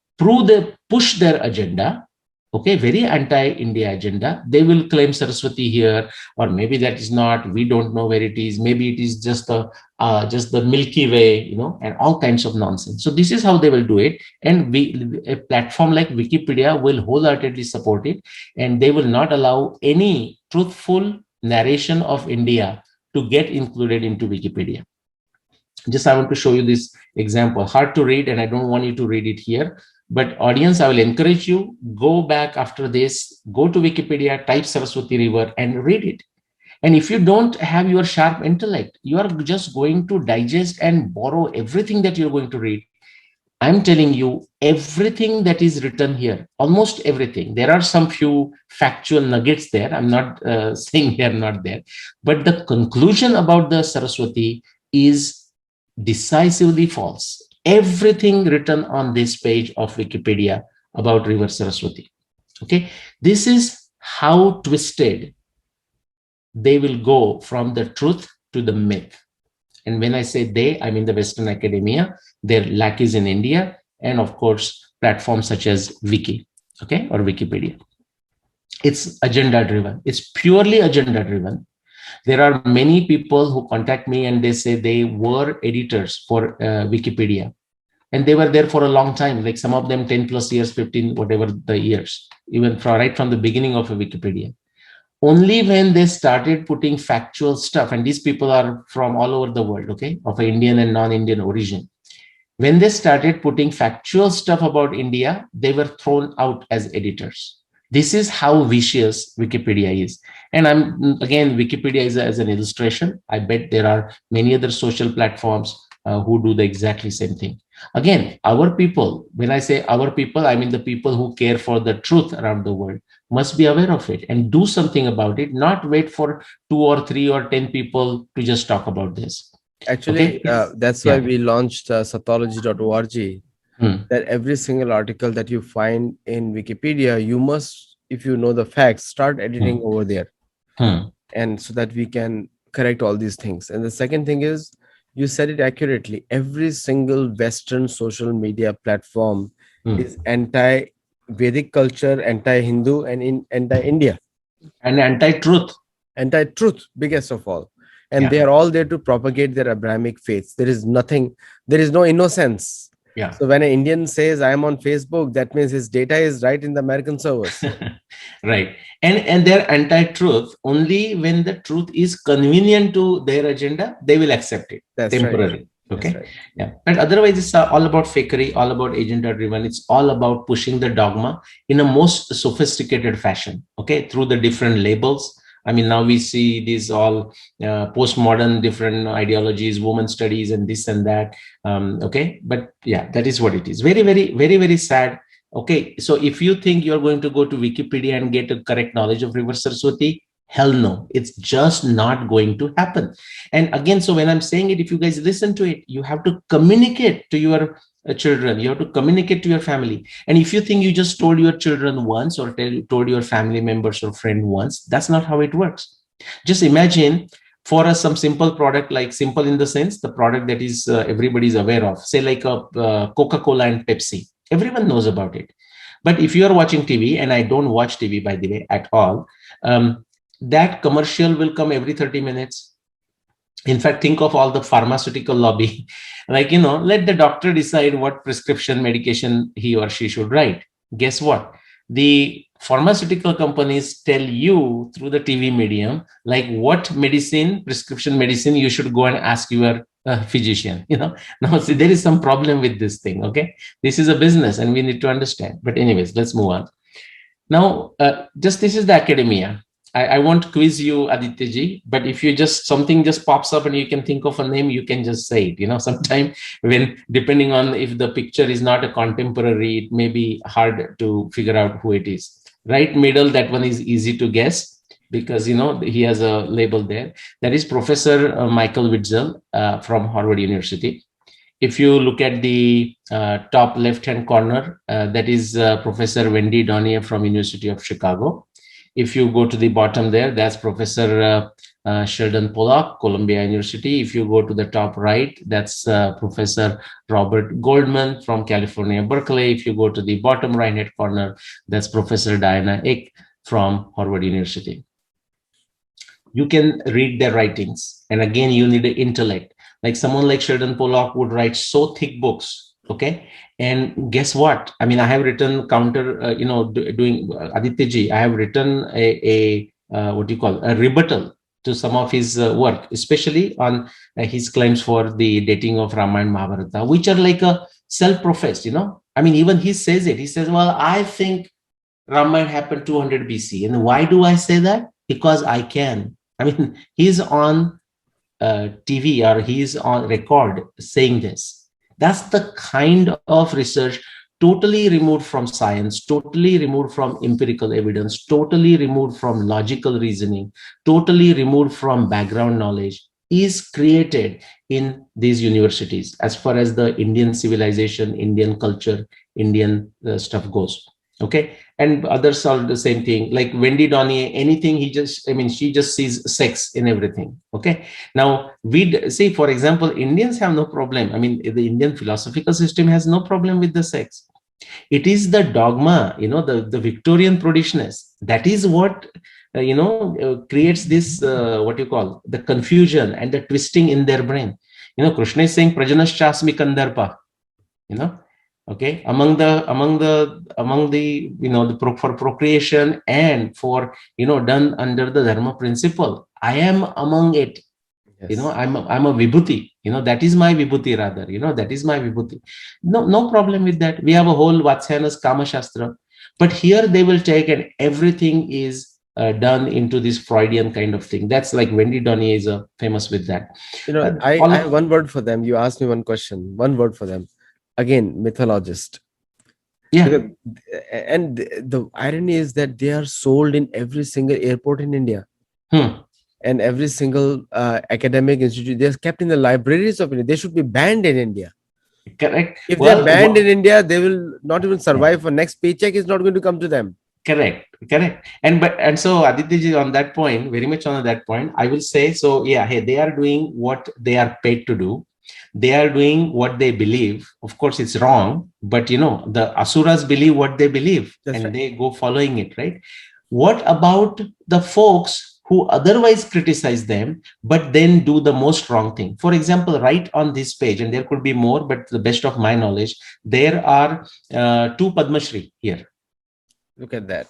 push their agenda, okay, very anti-India agenda, they will claim Saraswati here, or maybe that is not. We don't know where it is. Maybe it is just the Milky Way, and all kinds of nonsense. So this is how they will do it, and a platform like Wikipedia will wholeheartedly support it, and they will not allow any truthful narration of India to get included into Wikipedia. Just I want to show you this example. Hard to read, and I don't want you to read it here. But audience, I will encourage you, go back after this, go to Wikipedia, type Saraswati River and read it. And if you don't have your sharp intellect, you are just going to digest and borrow everything that you're going to read. I'm telling you, everything that is written here, almost everything. There are some few factual nuggets there. I'm not saying they are not there. But the conclusion about the Saraswati is decisively false. Everything written on this page of Wikipedia about River Saraswati. Okay, this is how twisted they will go from the truth to the myth. And when I say they, I mean the Western academia, their lackeys in India, and of course, platforms such as Wiki, okay, or Wikipedia. It's agenda driven. It's purely agenda driven. There are many people who contact me and they say they were editors for Wikipedia, and they were there for a long time, like some of them 10 plus years, 15, whatever the years, even right from the beginning of a Wikipedia. Only when they started putting factual stuff, and these people are from all over the world, okay, of Indian and non-Indian origin. When they started putting factual stuff about India, they were thrown out as editors. This is how vicious Wikipedia is. And again, Wikipedia is as an illustration. I bet there are many other social platforms who do the exactly same thing. Again, our people, when I say our people, I mean the people who care for the truth around the world, must be aware of it and do something about it, not wait for 2 or 3 or 10 people to just talk about this. Actually, Okay? that's why we launched Sattology.org. That every single article that you find in Wikipedia, you must, if you know the facts, start editing over there. And so that we can correct all these things. And the second thing is, you said it accurately. Every single Western social media platform is anti-Vedic culture, anti-Hindu, and anti-India. And anti-truth. Anti-truth, biggest of all. And they are all there to propagate their Abrahamic faiths. There is nothing, there is no innocence. Yeah. So when an Indian says I am on Facebook, that means his data is right in the American servers. Right. And they're anti-truth. Only when the truth is convenient to their agenda, they will accept it. That's temporarily. Right. Okay. Right. Yeah. But otherwise, it's all about fakery, all about agenda driven. It's all about pushing the dogma in a most sophisticated fashion. Okay. Through the different labels. I mean, now we see these all postmodern different ideologies, women studies, and this and that. Okay. But yeah, that is what it is. Very, very, very, very sad. Okay. So if you think you're going to go to Wikipedia and get a correct knowledge of River Saraswati, hell no, it's just not going to happen. And again, so when I'm saying it, if you guys listen to it, you have to communicate to your children, you have to communicate to your family. And if you think you just told your children once or told your family members or friend once, that's not how it works. Just imagine for us some simple product, like simple in the sense, the product that is everybody's aware of, say like a Coca-Cola and Pepsi. Everyone knows about it. But if you are watching TV, and I don't watch TV, by the way, at all, that commercial will come every 30 minutes. In fact, think of all the pharmaceutical lobby, like, let the doctor decide what prescription medication he or she should write. Guess what? The pharmaceutical companies tell you through the TV medium, like what medicine, prescription medicine, you should go and ask your physician. Now see, there is some problem with this thing. Okay. This is a business and we need to understand. But anyways, let's move on. Now, this is the academia. I won't quiz you, Aditya, but if you something just pops up and you can think of a name, you can just say it. Sometime when, depending on if the picture is not a contemporary, it may be hard to figure out who it is. Right middle, that one is easy to guess because, he has a label there. That is Professor Michael Witzel from Harvard University. If you look at the top left-hand corner, that is Professor Wendy Donier from University of Chicago. If you go to the bottom there, that's Professor Sheldon Pollock, Columbia University. If you go to the top right, that's Professor Robert Goldman from California, Berkeley. If you go to the bottom right-hand corner, that's Professor Diana Eck from Harvard University. You can read their writings, and again, you need an intellect. Like someone like Sheldon Pollock would write so thick books, okay? And guess what? I mean, I have written counter, doing Aditya ji, I have written what do you call, a rebuttal to some of his work, especially on his claims for the dating of Ramayana Mahabharata, which are like a self-professed, I mean, even he says it. He says, well, I think Ramayana happened 200 BC. And why do I say that? Because I can. I mean, he's on TV or he's on record saying this. That's the kind of research totally removed from science, totally removed from empirical evidence, totally removed from logical reasoning, totally removed from background knowledge is created in these universities as far as the Indian civilization, Indian culture, Indian stuff goes. Okay. And others are the same thing, like Wendy Donnier, anything she just sees sex in everything. Okay. Now we see, for example, Indians have no problem. I mean, the Indian philosophical system has no problem with the sex. It is the dogma, the Victorian prudishness. That is what, creates this, what you call, the confusion and the twisting in their brain. Krishna is saying, Prajanas chasmi kandarpa, okay, among the for procreation and for done under the dharma principle, I am among it. Yes. I'm a vibhuti, that is my vibhuti, rather, that is my vibhuti. No problem with that. We have a whole Vatsyayana's Kama Shastra, but here they will take and everything is done into this Freudian kind of thing. That's like Wendy Donnier is famous with that. I have one word for them. You asked me one question, one word for them. Again, mythologist. Yeah. Because, and the irony is that they are sold in every single airport in India. And every single academic institute. They're kept in the libraries of India. They should be banned in India. Correct. If they're banned in India, they will not even survive. For next paycheck is not going to come to them. Correct. And so Aditya ji, on that point, very much on that point, I will say, so yeah, hey, they are doing what they are paid to do. They are doing what they believe. Of course, it's wrong, but the asuras believe what they believe. That's and right. They go following it, right? What about the folks who otherwise criticize them, but then do the most wrong thing? For example, right on this page, and there could be more, but to the best of my knowledge, there are 2 Padma Shri here. Look at that.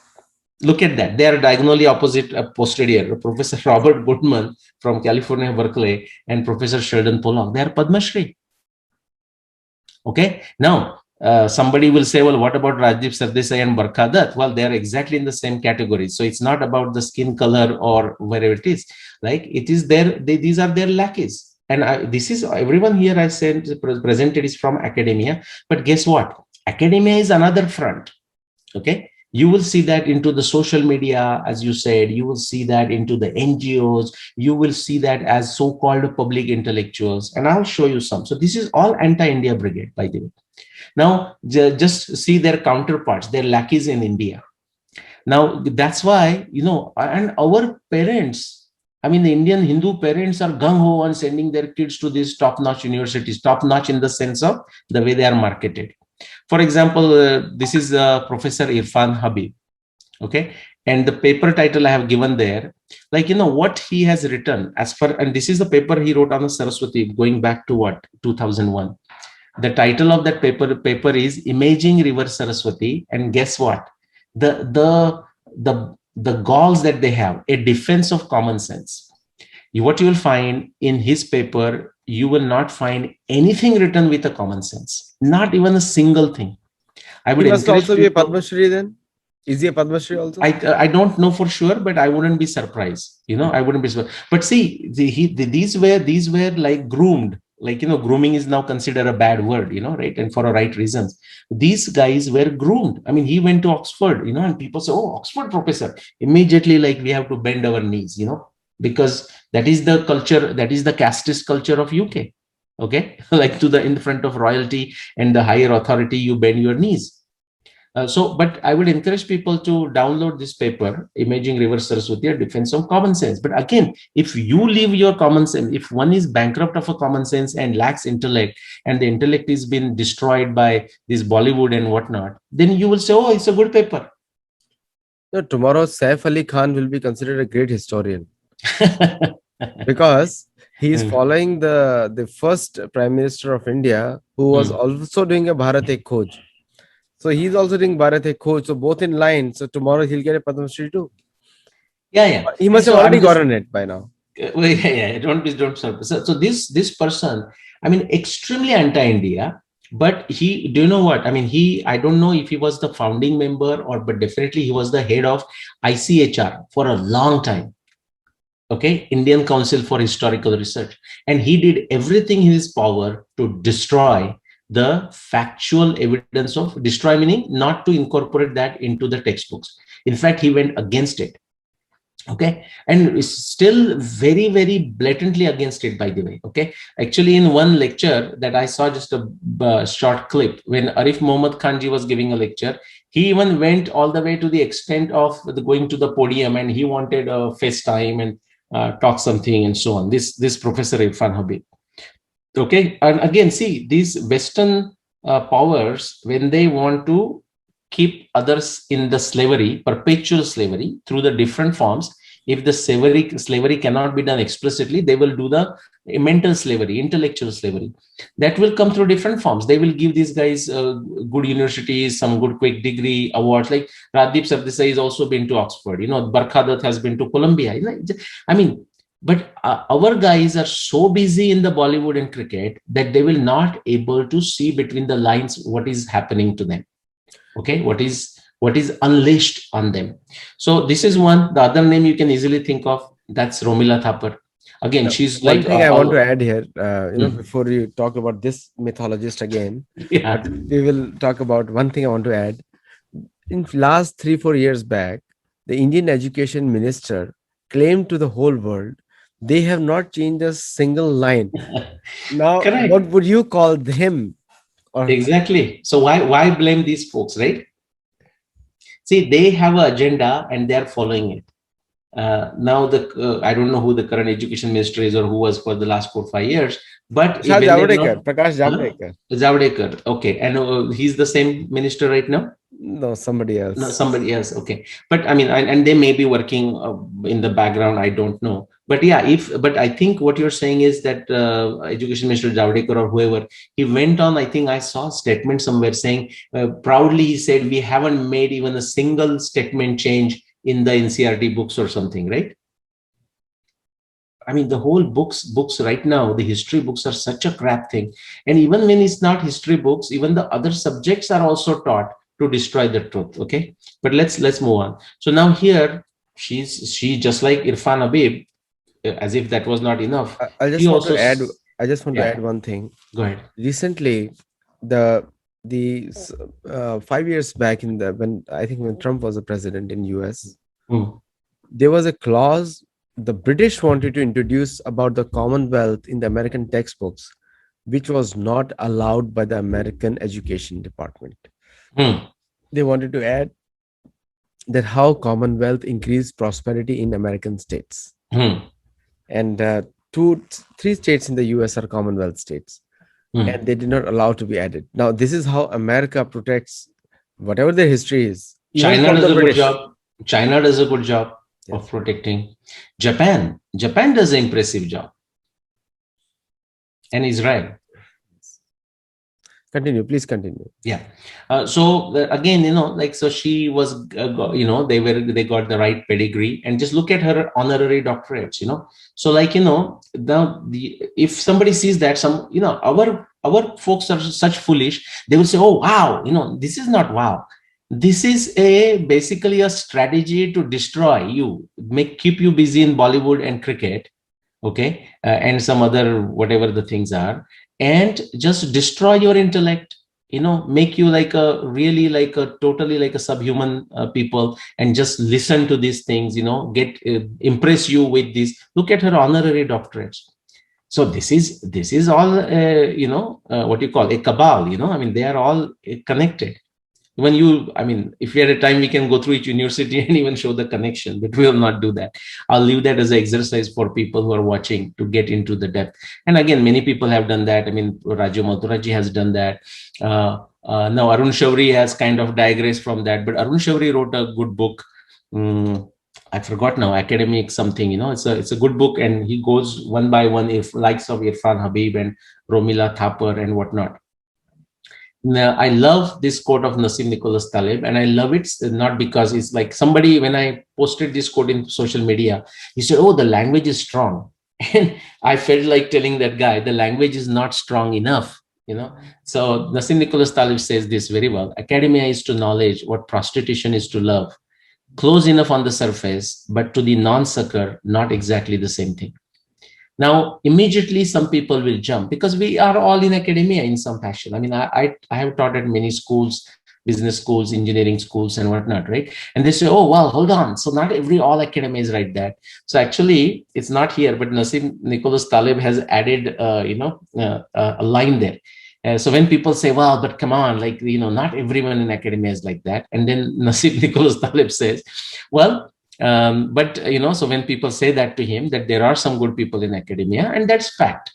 Look at that. They are diagonally opposite posterior. Professor Robert Goodman from California, Berkeley, and Professor Sheldon Pollock. They are Padma Shri. Okay. Now, somebody will say, well, what about Rajdeep Sardesai and Barkha Dutt? Well, they are exactly in the same category. So it's not about the skin color or wherever it is. Like it is these are their lackeys. And this is everyone here I said presented is from academia. But guess what? Academia is another front. Okay. You will see that into the social media, as you said, you will see that into the NGOs, you will see that as so-called public intellectuals. And I'll show you some. So this is all anti-India brigade, by the way. Now, just see their counterparts, their lackeys in India. Now, that's why, and our parents, I mean, the Indian Hindu parents are gung-ho on sending their kids to these top-notch universities, top-notch in the sense of the way they are marketed. For example, this is Professor Irfan Habib, okay? And the paper title I have given there, like, what he has written as far, and this is the paper he wrote on the Saraswati, going back to what, 2001. The title of that paper is Imaging River Saraswati. And guess what? The goals that they have, a defense of common sense. What you will find in his paper, you will not find anything written with a common sense, not even a single thing. I would must also be a Padma Shri then. Is he a Padma Shri also? I don't know for sure, but I wouldn't be surprised. I wouldn't be surprised. But see, these were like groomed. Like, grooming is now considered a bad word, right? And for a right reasons. These guys were groomed. I mean, he went to Oxford, and people say, oh, Oxford professor. Immediately, like, we have to bend our knees, because that is the culture, that is the casteist culture of UK. Okay. Like in front of royalty and the higher authority, you bend your knees. But I would encourage people to download this paper, Imaging River Saraswati, A Defense of Common Sense. But again, if you leave your common sense, if one is bankrupt of a common sense and lacks intellect, and the intellect is been destroyed by this Bollywood and whatnot, then you will say, oh, it's a good paper. No, tomorrow Saif Ali Khan will be considered a great historian because he is Mm, following the first Prime Minister of India who was mm. also doing a Bharat Ek Khoj. So he's also doing Bharat Ek Khoj. So both in line. So tomorrow he'll get a Padma Shri too. Yeah, yeah. He And must have so already I'm just, gotten it by now. well, yeah, don't stop. So this person, I mean, extremely anti-India, but he, do you know what? I mean, I don't know if he was the founding member but definitely he was the head of ICHR for a long time. Okay, Indian Council for Historical Research, and he did everything in his power to destroy the factual evidence of destroy, meaning not to incorporate that into the textbooks. In fact, he went against it. Okay, and is still very, very blatantly against it, by the way. Okay, actually, in one lecture that I saw, just a short clip, when Arif Mohammad Khanji was giving a lecture, he even went all the way to the extent of going to the podium, and he wanted a FaceTime and talk something and so on. This Professor Irfan Habib. Okay, and again, see, these Western powers, when they want to keep others in the slavery, perpetual slavery through the different forms, if the slavery cannot be done explicitly, they will do the mental slavery, intellectual slavery. That will come through different forms. They will give these guys good universities, some good quick degree awards. Like Radip Sardesai has also been to Oxford. Barkha Dutt has been to Columbia. I mean, but our guys are so busy in the Bollywood and cricket that they will not able to see between the lines what is happening to them. Okay, what is unleashed on them. So this is one. The other name you can easily think of, that's Romila Thapar. Again, she's One like thing I want to all. add here, Hmm. before you talk about this mythologist again, Yeah. but we will talk about one thing I want to add. In last 3 4 years back, the Indian education minister claimed to the whole world they have not changed a single line. Now, what Correct. would you call him or Exactly. So why blame these folks, right? See, they have an agenda and they are following it. Now I don't know who the current education minister is or who was for the last 4 5 years, but Shah when they're not. Javadekar, Prakash Huh? Javadekar? Zavadekar. Okay, and he's the same minister right now. No, somebody No, else. somebody else. Okay, but I mean, and they may be working in the background. I don't know. But yeah, but I think what you're saying is that Education Minister Javadekar or whoever, he went on. I think I saw a statement somewhere saying proudly he said we haven't made even a single statement change in the NCRT books or something, right? I mean, the whole books right now, the history books are such a crap thing. And even when it's not history books, even the other subjects are also taught to destroy the truth. Okay, but let's move on. So now here, she just like Irfan Habib, as if that was not enough. I She just want also, to add. I just want to yeah, add one thing. go ahead. Recently, the 5 years back in the when I think when Trump was a president in US, Hmm. there was a clause the British wanted to introduce about the Commonwealth in the American textbooks, which was not allowed by the American Education Department. Hmm. They wanted to add that how Commonwealth increased prosperity in American states, Hmm. and three states in the US are Commonwealth states, and Hmm. they did not allow to be added. Now, this is how America protects whatever their history is, even China from does the a good British. job. China does a good job of Yes. protecting. Japan does an impressive job, and Israel. Continue, please continue. Yeah. So again, like, so she was, they got the right pedigree, and just look at her honorary doctorates. So like, if somebody sees that, our folks are such foolish, they will say, oh wow, this is not wow. This is basically a strategy to destroy you, keep you busy in Bollywood and cricket, okay, and some other whatever the things are, and just destroy your intellect, make you like a really like a totally like a subhuman people, and just listen to these things, get impress you with this. Look at her honorary doctorates. So this is all what you call a cabal, I mean, they are all connected. Even you, I mean, if we had a time, we can go through each university and even show the connection, but we will not do that. I'll leave that as an exercise for people who are watching to get into the depth. And again, many people have done that. I mean, Raju Mathuraji has done that. Now Arun Shourie has kind of digressed from that, but Arun Shourie wrote a good book. Mm, I forgot now, academic something, it's a good book, and he goes one by one, if likes of Irfan Habib and Romila Thapar and whatnot. Now, I love this quote of Nassim Nicholas Taleb, and I love it not because it's like somebody, when I posted this quote in social media, he said, "Oh, the language is strong." And I felt like telling that guy, the language is not strong enough. So Nassim Nicholas Taleb says this very well: academia is to knowledge what prostitution is to love, close enough on the surface, but to the non-sucker, not exactly the same thing. Now, immediately some people will jump because we are all in academia in some fashion. I mean, I have taught at many schools, business schools, engineering schools, and whatnot, right? And they say, "Oh, well, hold on. So not every all academia is like that." So actually, it's not here, but Nassim Nicholas Taleb has added, a line there. So when people say, "Well, but come on, like, not everyone in academia is like that," and then Nassim Nicholas Taleb says, "Well, but so when people say that to him, that there are some good people in academia, and that's fact,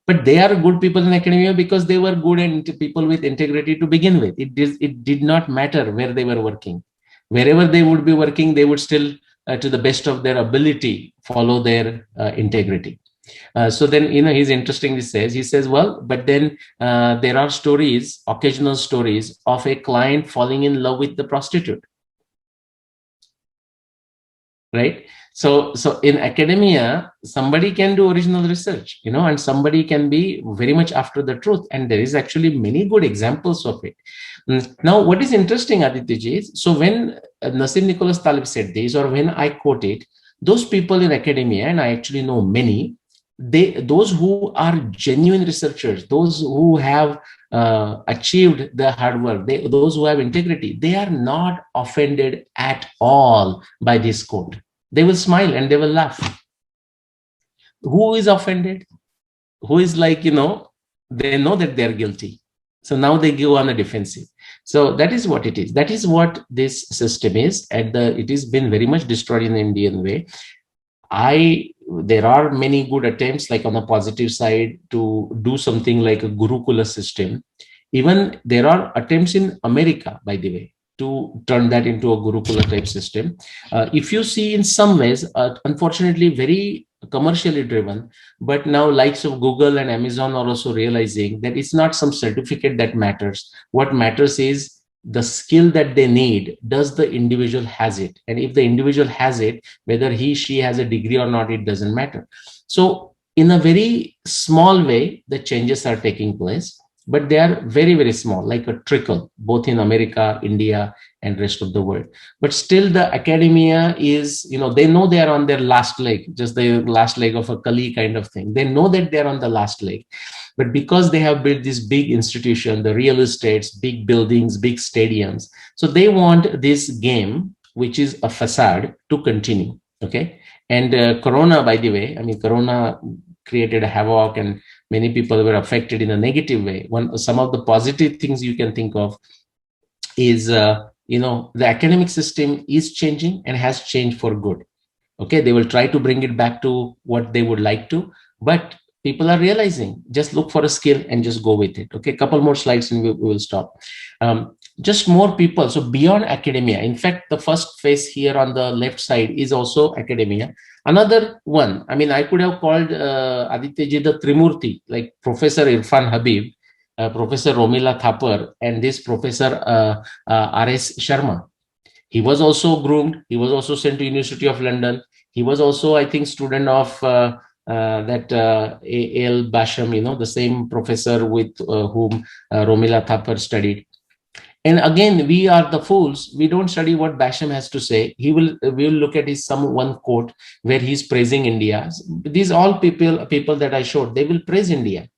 but they are good people in academia because they were good and people with integrity to begin with. It did not matter where they were working. Wherever they would be working, they would still, to the best of their ability, follow their integrity." So then, he's interestingly says, he says, "Well, but then there are stories, occasional stories of a client falling in love with the prostitute." Right. So in academia, somebody can do original research, and somebody can be very much after the truth, and there is actually many good examples of it. Now, what is interesting, Aditya, is, so when Nassim Nicholas Taleb said this, or when I quote it, those people in academia, and I actually know many, those who are genuine researchers, those who have achieved the hard work, those who have integrity, they are not offended at all by this quote. They will smile and they will laugh. Who is offended? Who is like, they know that they're guilty. So now they go on a defensive. So that is what it is. That is what this system is. And it has been very much destroyed in the Indian way. There are many good attempts, like on the positive side, to do something like a Gurukula system. Even there are attempts in America, by the way, to turn that into a Gurukula type system. If you see, in some ways, unfortunately, very commercially driven, but now likes of Google and Amazon are also realizing that it's not some certificate that matters. What matters is the skill that they need. Does the individual has it? And if the individual has it, whether she has a degree or not, it doesn't matter. So in a very small way, the changes are taking place, but they are very, very small, like a trickle, both in America, India, and rest of the world. But still the academia is, they know they are on their last leg, just the last leg of a Kali kind of thing. They know that they're on the last leg. But because they have built this big institution, the real estates, big buildings, big stadiums, so they want this game, which is a facade, to continue. Okay. And Corona, by the way, I mean, Corona created a havoc and many people were affected in a negative way. Some of the positive things you can think of is, the academic system is changing and has changed for good. Okay, they will try to bring it back to what they would like to, but people are realizing, just look for a skill and just go with it. Okay, couple more slides and we will stop. Just more people. So beyond academia, in fact, the first phase here on the left side is also academia. Another one, I mean, I could have called Aditya ji the Trimurti, like Professor Irfan Habib, Professor Romila Thapar, and this Professor R.S. Sharma. He was also groomed. He was also sent to University of London. He was also, I think, student of that A.L. Basham, the same professor with whom Romila Thapar studied. And again, we are the fools. We don't study what Basham has to say. We will look at his one quote where he's praising India. These all people that I showed, they will praise India.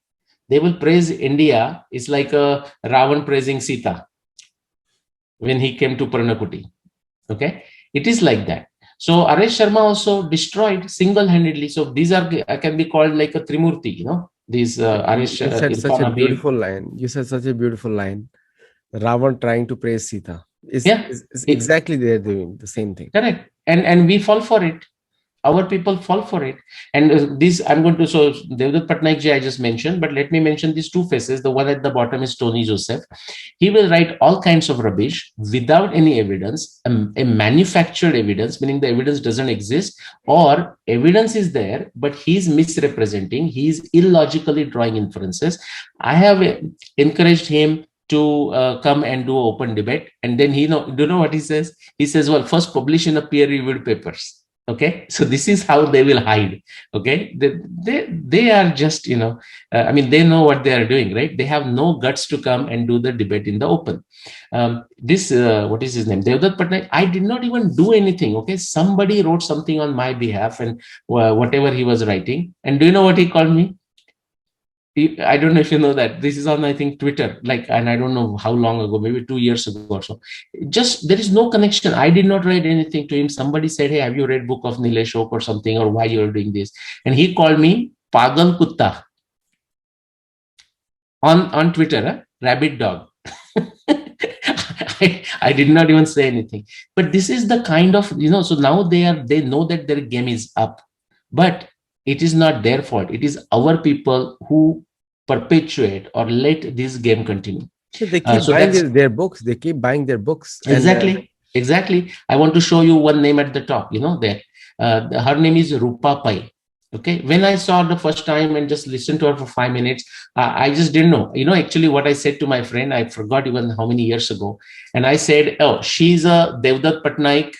They will praise India. It's like a Ravan praising Sita when he came to Paranakuti. Okay, it is like that. So R.S. Sharma also destroyed single-handedly. So these can be called like a Trimurti. These R.S. You said such Irfan a Habib. beautiful line. You said such a beautiful line. Ravan trying to praise Sita. Yeah, Is it, exactly they're doing the same thing. correct. And we fall for it. Our people fall for it. And this I'm going to, so Devdutt Patnaik ji I just mentioned, but let me mention these two faces. The one at the bottom is Tony Joseph. He will write all kinds of rubbish without any evidence, a manufactured evidence, meaning the evidence doesn't exist, or evidence is there but he's misrepresenting, he's illogically drawing inferences. I have encouraged him to come and do open debate, and then do you know what he says? He says, well, first publish in a peer reviewed papers. Okay, so this is how they will hide. Okay, they are just, I mean, they know what they are doing, right? They have no guts to come and do the debate in the open. This what is his name, Devdutt Patnaik, I did not even do anything. Okay, somebody wrote something on my behalf, and whatever he was writing, and do you know what he called me? I don't know if you know that this is on, I think, Twitter, like, and I don't know how long ago, maybe 2 years ago or so. Just there is no connection. I did not write anything to him. Somebody said, hey, have you read book of Nilesh Oak or something, or why you're doing this? And he called me Pagal Kutta on Twitter, rabbit dog. I did not even say anything. But this is the kind of, so now they know that their game is up. But it is not their fault. It is our people who perpetuate or let this game continue. Yeah, they keep So buying that's their books. They keep buying their books, and exactly. I want to show you one name at the top. There. Her name is Rupa Pai. Okay. When I saw her the first time and just listened to her for 5 minutes, I just didn't know. Actually, what I said to my friend, I forgot even how many years ago, and I said, "Oh, she's a Devdutt Patnaik.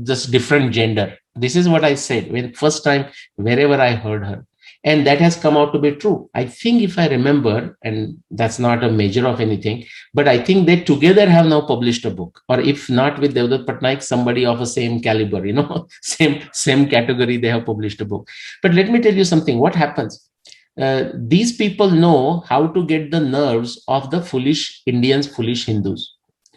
Just different gender." This is what I said when first time wherever I heard her. And that has come out to be true. I think, if I remember, and that's not a measure of anything, but I think they together have now published a book, or if not with Devdutt Patnaik, somebody of a same caliber, same category, they have published a book. But let me tell you something. What happens? These people know how to get the nerves of the foolish Indians, foolish Hindus.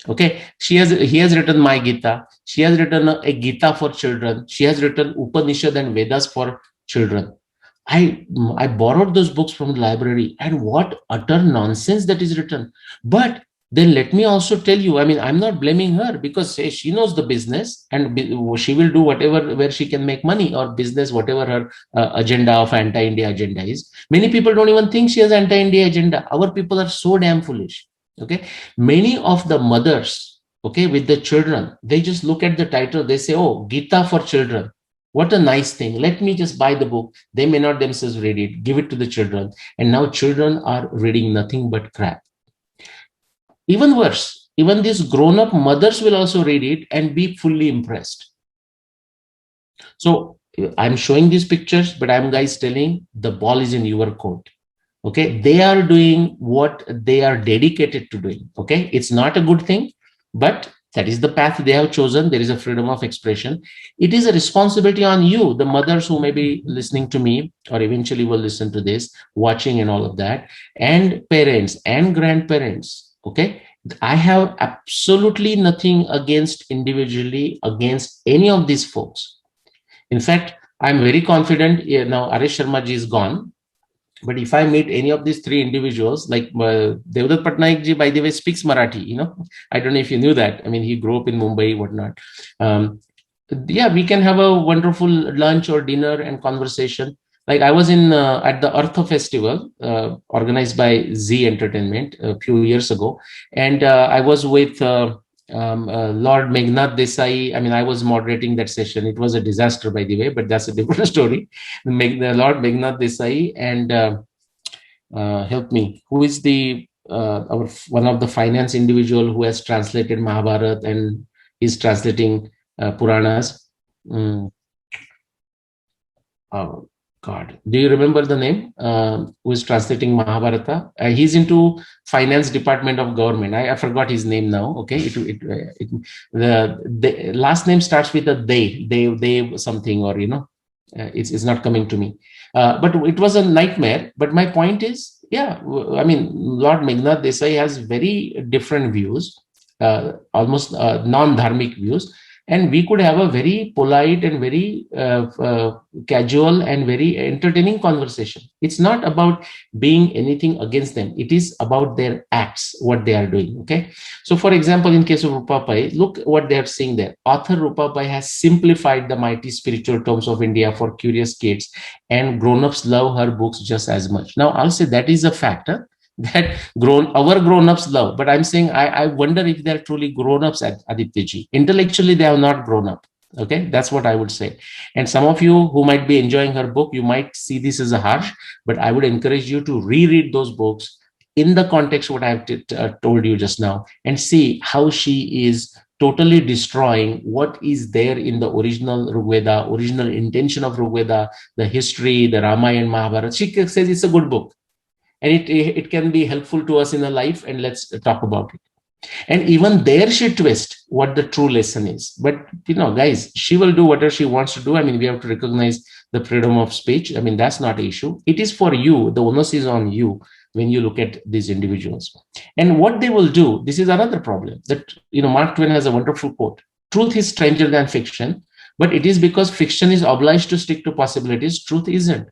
Okay, he has written my Gita. She has written a Gita for children. She has written Upanishad and Vedas for children. I borrowed those books from the library, and what utter nonsense that is written. But then let me also tell you, I mean, I'm not blaming her, because she knows the business, and she will do whatever where she can make money, or business, whatever her agenda of anti-India agenda is. Many people don't even think she has anti-India agenda. Our people are so damn foolish. Okay, many of the mothers, okay, with the children, they just look at the title, they say, oh, Gita for children. What a nice thing. Let me just buy the book. They may not themselves read it, give it to the children. And now children are reading nothing but crap. Even worse, even these grown up mothers will also read it and be fully impressed. So I'm showing these pictures, but I'm guys telling the ball is in your court. Okay, they are doing what they are dedicated to doing. Okay, it's not a good thing, but that is the path they have chosen. There is a freedom of expression. It is a responsibility on you, the mothers who may be listening to me, or eventually will listen to this, watching and all of that, and parents and grandparents. Okay, I have absolutely nothing against individually against any of these folks. In fact, I'm very confident. Now Arish Sharma ji is gone, but if I meet any of these three individuals, like Devdutt Patnaik ji, by the way, speaks Marathi. I don't know if you knew that. I mean, he grew up in Mumbai, whatnot. Yeah, we can have a wonderful lunch or dinner and conversation. Like, I was in at the Artha Festival, organized by Z Entertainment a few years ago, and I was with Lord Meghnad Desai. I mean, I was moderating that session. It was a disaster, by the way, but that's a different story. Lord Meghnad Desai and help me, who is the our one of the finance individual who has translated Mahabharata and is translating Puranas. Mm, oh God, do you remember the name? Who is translating Mahabharata? He's into finance department of government. I forgot his name now. Okay, the last name starts with a they something, or it's not coming to me. But it was a nightmare. But my point is, yeah, I mean, Lord Meghnad Desai has very different views, almost non-dharmic views. and we could have a very polite and very casual and very entertaining conversation. It's not about being anything against them. It is about their acts, what they are doing. Okay. So for example, in case of Rupa Pai, look what they are saying there. Author Rupa Pai has simplified the mighty spiritual terms of India for curious kids, and grown-ups love her books just as much. Now I'll say that is a factor that our grown-ups love, but I'm saying I wonder if they're truly grown-ups at Aditya. Intellectually they have not grown up. Okay, that's what I would say. And some of you who might be enjoying her book, you might see this as a harsh, but I would encourage you to reread those books in the context what I've told you just now, and see how she is totally destroying what is there in the original Rigveda, original intention of Rigveda, the history, the Ramayana, Mahabharata. She says it's a good book, and it can be helpful to us in a life, and let's talk about it. And even there she twists what the true lesson is. But guys, she will do whatever she wants to do. I mean, we have to recognize the freedom of speech. I mean, that's not an issue. It is for you. The onus is on you when you look at these individuals. And what they will do, this is another problem. That Mark Twain has a wonderful quote: truth is stranger than fiction, but it is because fiction is obliged to stick to possibilities, truth isn't.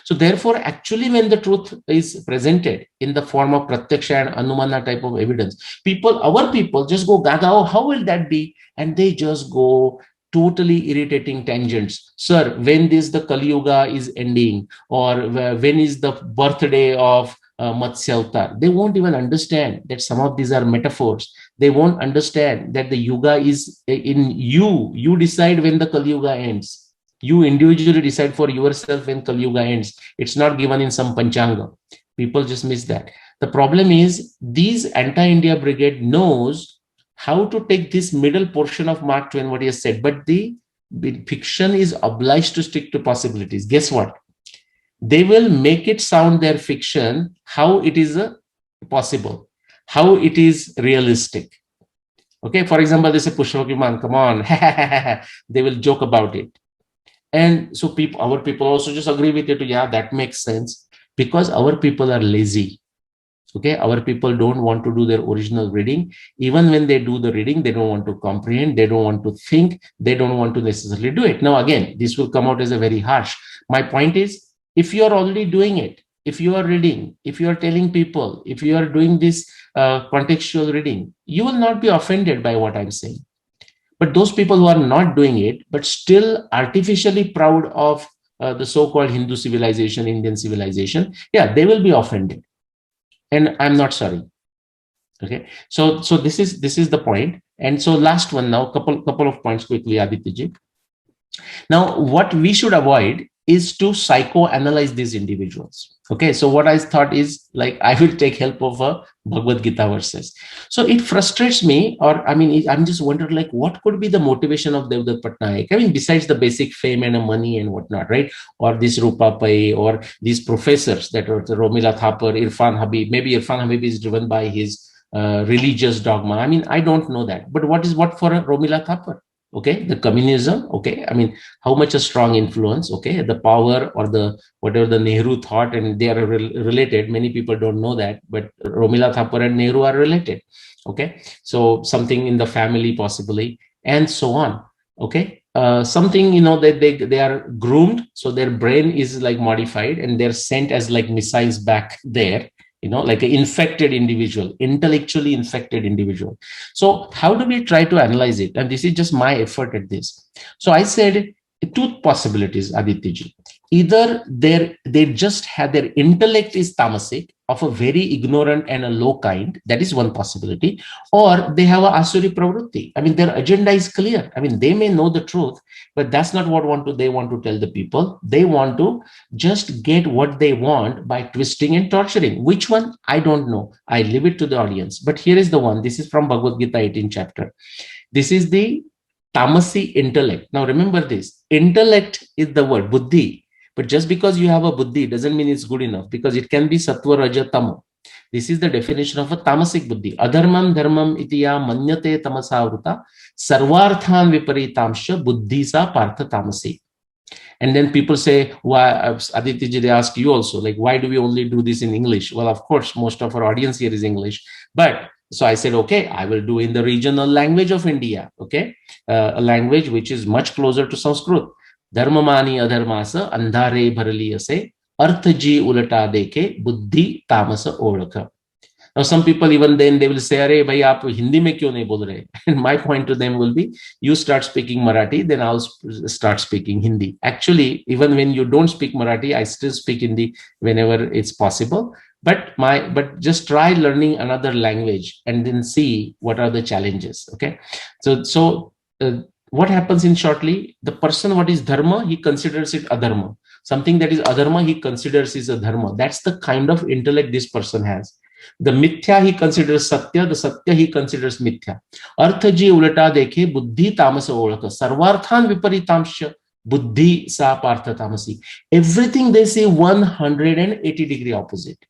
So therefore, actually, when the truth is presented in the form of pratyaksha and anumana type of evidence, our people just go gaga, oh, how will that be? And they just go totally irritating tangents. Sir, when the Kali Yuga is ending, or when is the birthday of Matsya Avatar? They won't even understand that some of these are metaphors. They won't understand that the Yuga is in you. You decide when the Kali Yuga ends. You individually decide for yourself when Kali Yuga ends. It's not given in some Panchanga. People just miss that. The problem is these anti-India brigade knows how to take this middle portion of Mark Twain, what he has said, but the fiction is obliged to stick to possibilities. Guess what? They will make it sound their fiction how it is possible, how it is realistic. Okay, for example, they say Pushpaviman, come on, they will joke about it. And so our people also just agree with it. Yeah, that makes sense, because our people are lazy. Okay, our people don't want to do their original reading. Even when they do the reading, they don't want to comprehend, they don't want to think, they don't want to necessarily do it. Now, again, this will come out as a very harsh. My point is, if you are already doing it, if you are reading, if you are telling people, if you are doing this contextual reading, you will not be offended by what I'm saying. But those people who are not doing it, but still artificially proud of the so-called Hindu civilization, Indian civilization, yeah, they will be offended. And I'm not sorry. Okay, so this is the point. And so last one now, couple of points quickly, Aditya. Now, what we should avoid is to psychoanalyze these individuals. Okay, so what I thought is, like, I will take help of a Bhagavad Gita verses. So it frustrates me, or I mean, I'm just wondering, like, what could be the motivation of Devdutt Patnaik? I mean, besides the basic fame and money and whatnot, right? Or this Rupa Pai, or these professors that are the Romila Thapar, Irfan Habib. Maybe Irfan Habib is driven by his religious dogma. I mean, I don't know that. But what for a Romila Thapar? Okay, the communism. Okay, I mean, how much a strong influence. Okay, the power, or the whatever the Nehru thought, and they are related. Many people don't know that, but Romila Thapar and Nehru are related. Okay, so something in the family possibly, and so on. Okay, something, that they are groomed, so their brain is like modified, and they're sent as like missiles back there, like an infected individual, intellectually infected individual. So how do we try to analyze it? And this is just my effort at this. So I said two possibilities, Aditya. Either they just have their intellect is tamasic, of a very ignorant and a low kind. That is one possibility. Or they have a asuri pravrutti. I mean, their agenda is clear. I mean, they may know the truth, but that's not what they want to tell the people. They want to just get what they want by twisting and torturing. Which one? I don't know. I leave it to the audience. But here is the one. This is from Bhagavad Gita 18th chapter. This is the tamasi intellect. Now remember this. Intellect is the word, buddhi. But just because you have a buddhi doesn't mean it's good enough, because it can be sattva, raja, tamo. This is the definition of a tamasic buddhi. Adharmam dharmam itiya manyate tamasavruta sarvarthan viparitamsha buddhisa partha tamasi. And then people say, why, Aditya, they ask you also, like, why do we only do this in English? Well, of course, most of our audience here is English, but So I said, okay, I will do in the regional language of India, okay, a language which is much closer to Sanskrit. Dharmamani adharmasa andhare bharali ase अर्थ जी उलटा देखे बुद्धि तामस ओळख. Now, some people even then they will say, "Arey, bhai, aap Hindi mein kyun nahi bol rahe?" And my point to them will be, "You start speaking Marathi, then I'll start speaking Hindi." Actually, even when you don't speak Marathi, I still speak Hindi whenever it's possible. But just try learning another language and then see what are the challenges. Okay, so what happens in shortly? The person what is dharma, he considers it adharma. Something that is adharma, he considers is a dharma. That's the kind of intellect this person has. The mithya he considers satya, the satya he considers mithya. Artha ji ulata dekhe buddhi tamasa olaka. Sarvarthan viparitamsha buddhi sa partha tamasi. Everything they say 180-degree opposite.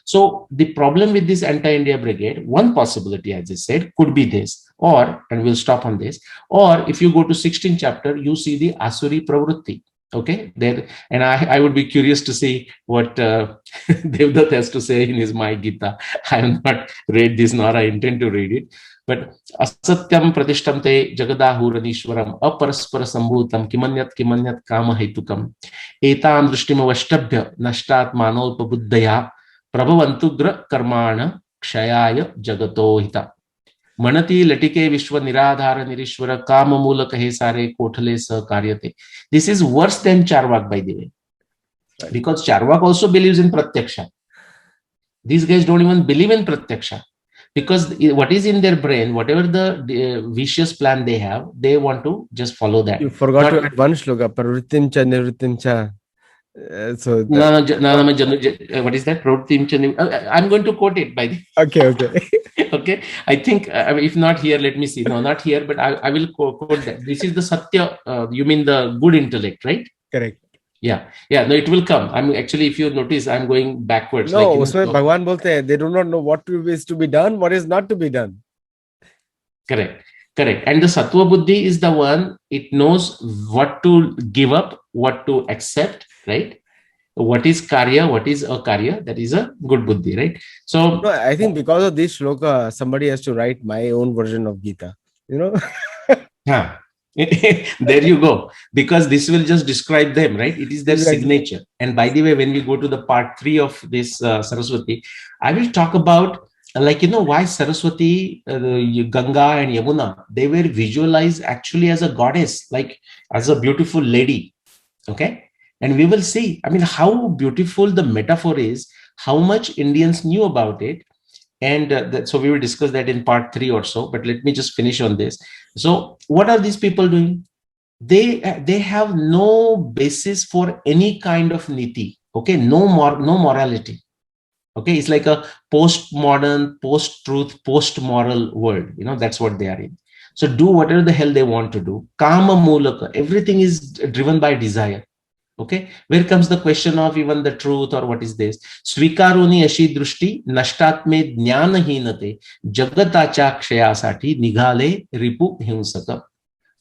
So the problem with this anti-India brigade, one possibility, as I said, could be this, or, and we'll stop on this, or if you go to 16th chapter, you see the Asuri Pravrutti. Okay, there, and I would be curious to see what Devdutt has to say in his My Gita. I have not read this, nor I intend to read it. But asatyam pratishtam te jagadahuranishwaram aparaspara sambhutam kimanyat kama hetukam etam drishtim avashtabhya nashtat manolpa buddhaya prabhavantugra karmana kshayaya jagato hita. Manati latike vishwa niradhara nirishwara kama mula kahe sare kothale sa karyate. This is worse than Charvak, by the way, right? Because Charvak also believes in Pratyaksha. These guys don't even believe in Pratyaksha, because what is in their brain, whatever the vicious plan they have, they want to just follow that. You forgot to add one shloka, pravrittim cha nivrittim cha. What is that? I'm going to quote it by the. Okay. Okay, I think if not here, let me see. No, not here, but I will quote that. This is the Satya. You mean the good intellect, right? Correct. Yeah. No, it will come. I'm actually, if you notice, I'm going backwards. No, usme Bhagwan bolte hain, they do not know what is to be done, what is not to be done. Correct. And the Sattva Buddhi is the one, it knows what to give up, what to accept, right? What is karya, what is akarya, that is a good buddhi, right? So no, I think because of this shloka, somebody has to write my own version of Gita, you know. Yeah. There you go, because this will just describe them, right? It is their signature. And by the way, when we go to the part 3 of this Saraswati, I will talk about why Saraswati, Ganga and Yamuna, they were visualized actually as a goddess, like as a beautiful lady. Okay. And we will see, I mean, how beautiful the metaphor is, how much Indians knew about it. And so we will discuss that in part 3 or so, but let me just finish on this. So what are these people doing? They have no basis for any kind of niti. Okay, no morality. Okay, it's like a post-modern, post-truth, post-moral world. That's what they are in. So do whatever the hell they want to do. Kama mulaka, everything is driven by desire. Okay, where comes the question of even the truth, or what is this? Svikaroni ashi drushti nashtatme jnanahinate jagatacha kshayasati nigale ripu himsaka.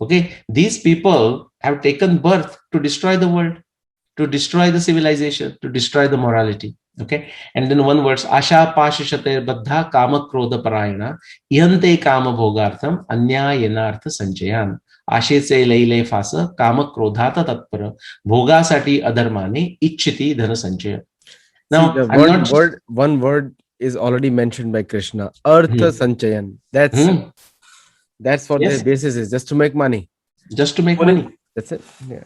Okay, these people have taken birth to destroy the world, to destroy the civilization, to destroy the morality. Okay, and then one verse, asha pashishate baddha kama krodha parayana ihante kama bhogartham anyayenartha sanchayan. आशेचे लैले फास काम क्रोधात तत्पर भोगासाठी अधर्माने इच्छिती धन संचय. Now, one word is already mentioned by Krishna, artha sanchayan. That's what the basis is, just to make money. Just to make money. That's it. Yeah.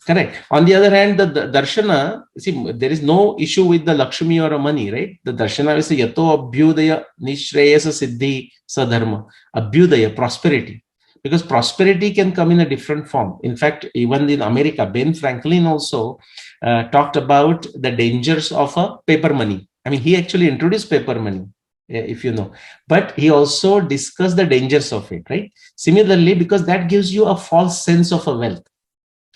Correct. On the other hand, the darshana, see, there is no issue with the Lakshmi or money, right? The darshana is yato abhyudaya nishreyasa siddhi sadharma. Abhyudaya, prosperity. Because prosperity can come in a different form. In fact, even in America, Ben Franklin also talked about the dangers of a paper money. I mean, he actually introduced paper money, if you know. But he also discussed the dangers of it, right? Similarly, because that gives you a false sense of a wealth,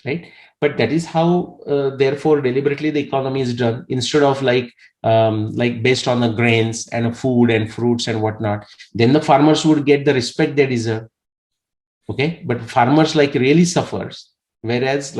right? But that is how, therefore, deliberately the economy is done. Instead of like based on the grains and food and fruits and whatnot, then the farmers would get the respect they deserve. Okay, but farmers really suffers, whereas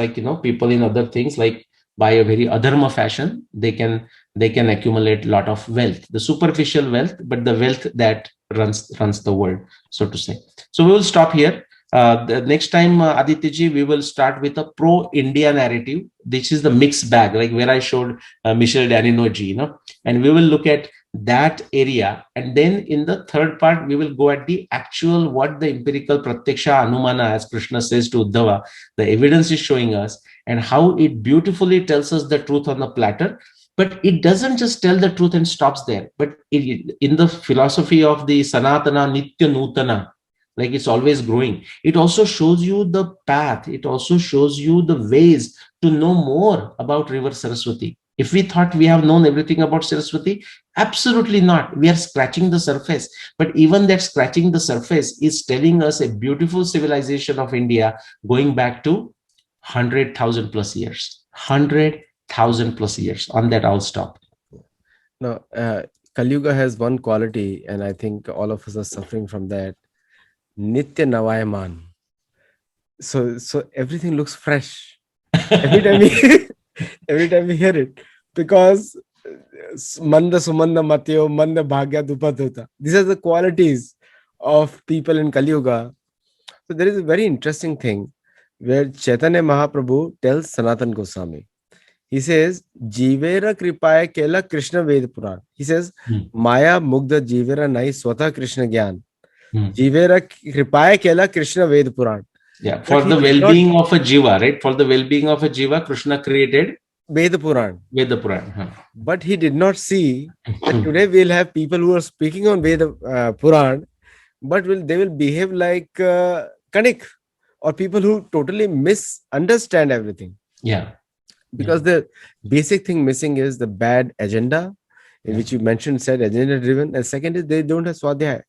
people in other things, like by a very adharma fashion, they can they can accumulate a lot of wealth, the superficial wealth, but the wealth that runs the world, so to say. So we will stop here. The next time, Aditya we will start with a pro-India narrative. This is the mixed bag, like where I showed Michel Daninoji, and we will look at that area. And then in the third part, we will go at the actual, what the empirical pratyaksha anumana, as Krishna says to Uddhava, the evidence is showing us, and how it beautifully tells us the truth on the platter. But it doesn't just tell the truth and stops there. But in the philosophy of the Sanatana Nitya Nutana, like it's always growing, it also shows you the path. It also shows you the ways to know more about river Saraswati. If we thought we have known everything about Saraswati, absolutely not. We are scratching the surface. But even that scratching the surface is telling us a beautiful civilization of India going back to 100,000 plus years. 100,000 plus years. On that, I'll stop. Now, Kali Yuga has one quality, and I think all of us are suffering from that. Nitya Navayaman. So everything looks fresh every time we every time we hear it, because Manda Sumanda Matyo Manda Bhagya Dupatota. These are the qualities of people in Kali Yuga. So there is a very interesting thing where Chaitanya Mahaprabhu tells Sanatan Goswami. He says, Jivera Kripaya Kela Krishna Ved Puran. He says, Maya Mugdha Jivera Nai Swata Krishna Gyan. Jivera Kripaya Kela Krishna Ved Puran. Yeah, for the well-being of a jiva, right? For the well-being of a jiva, Krishna created Veda Puran. Veda Puran. Huh. But he did not see that today we'll have people who are speaking on Veda Puran, but they will behave like Kanik, or people who totally misunderstand everything. Yeah. Because the basic thing missing is the bad agenda, which you mentioned, said agenda driven. And second is they don't have Swadhyaya.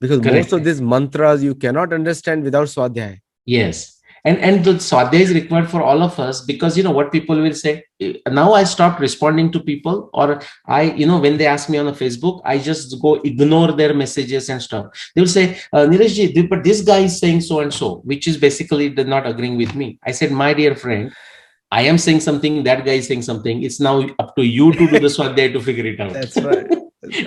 Because most of these mantras you cannot understand without Swadhyaya. Yes. And the Swadhyaya is required for all of us, because what people will say. Now I stopped responding to people, or when they ask me on a Facebook, I just go ignore their messages and stuff. They will say, Nilesh ji, but this guy is saying so and so, which is basically they're not agreeing with me. I said, my dear friend, I am saying something, that guy is saying something. It's now up to you to do the Swadhyaya to figure it out. That's right.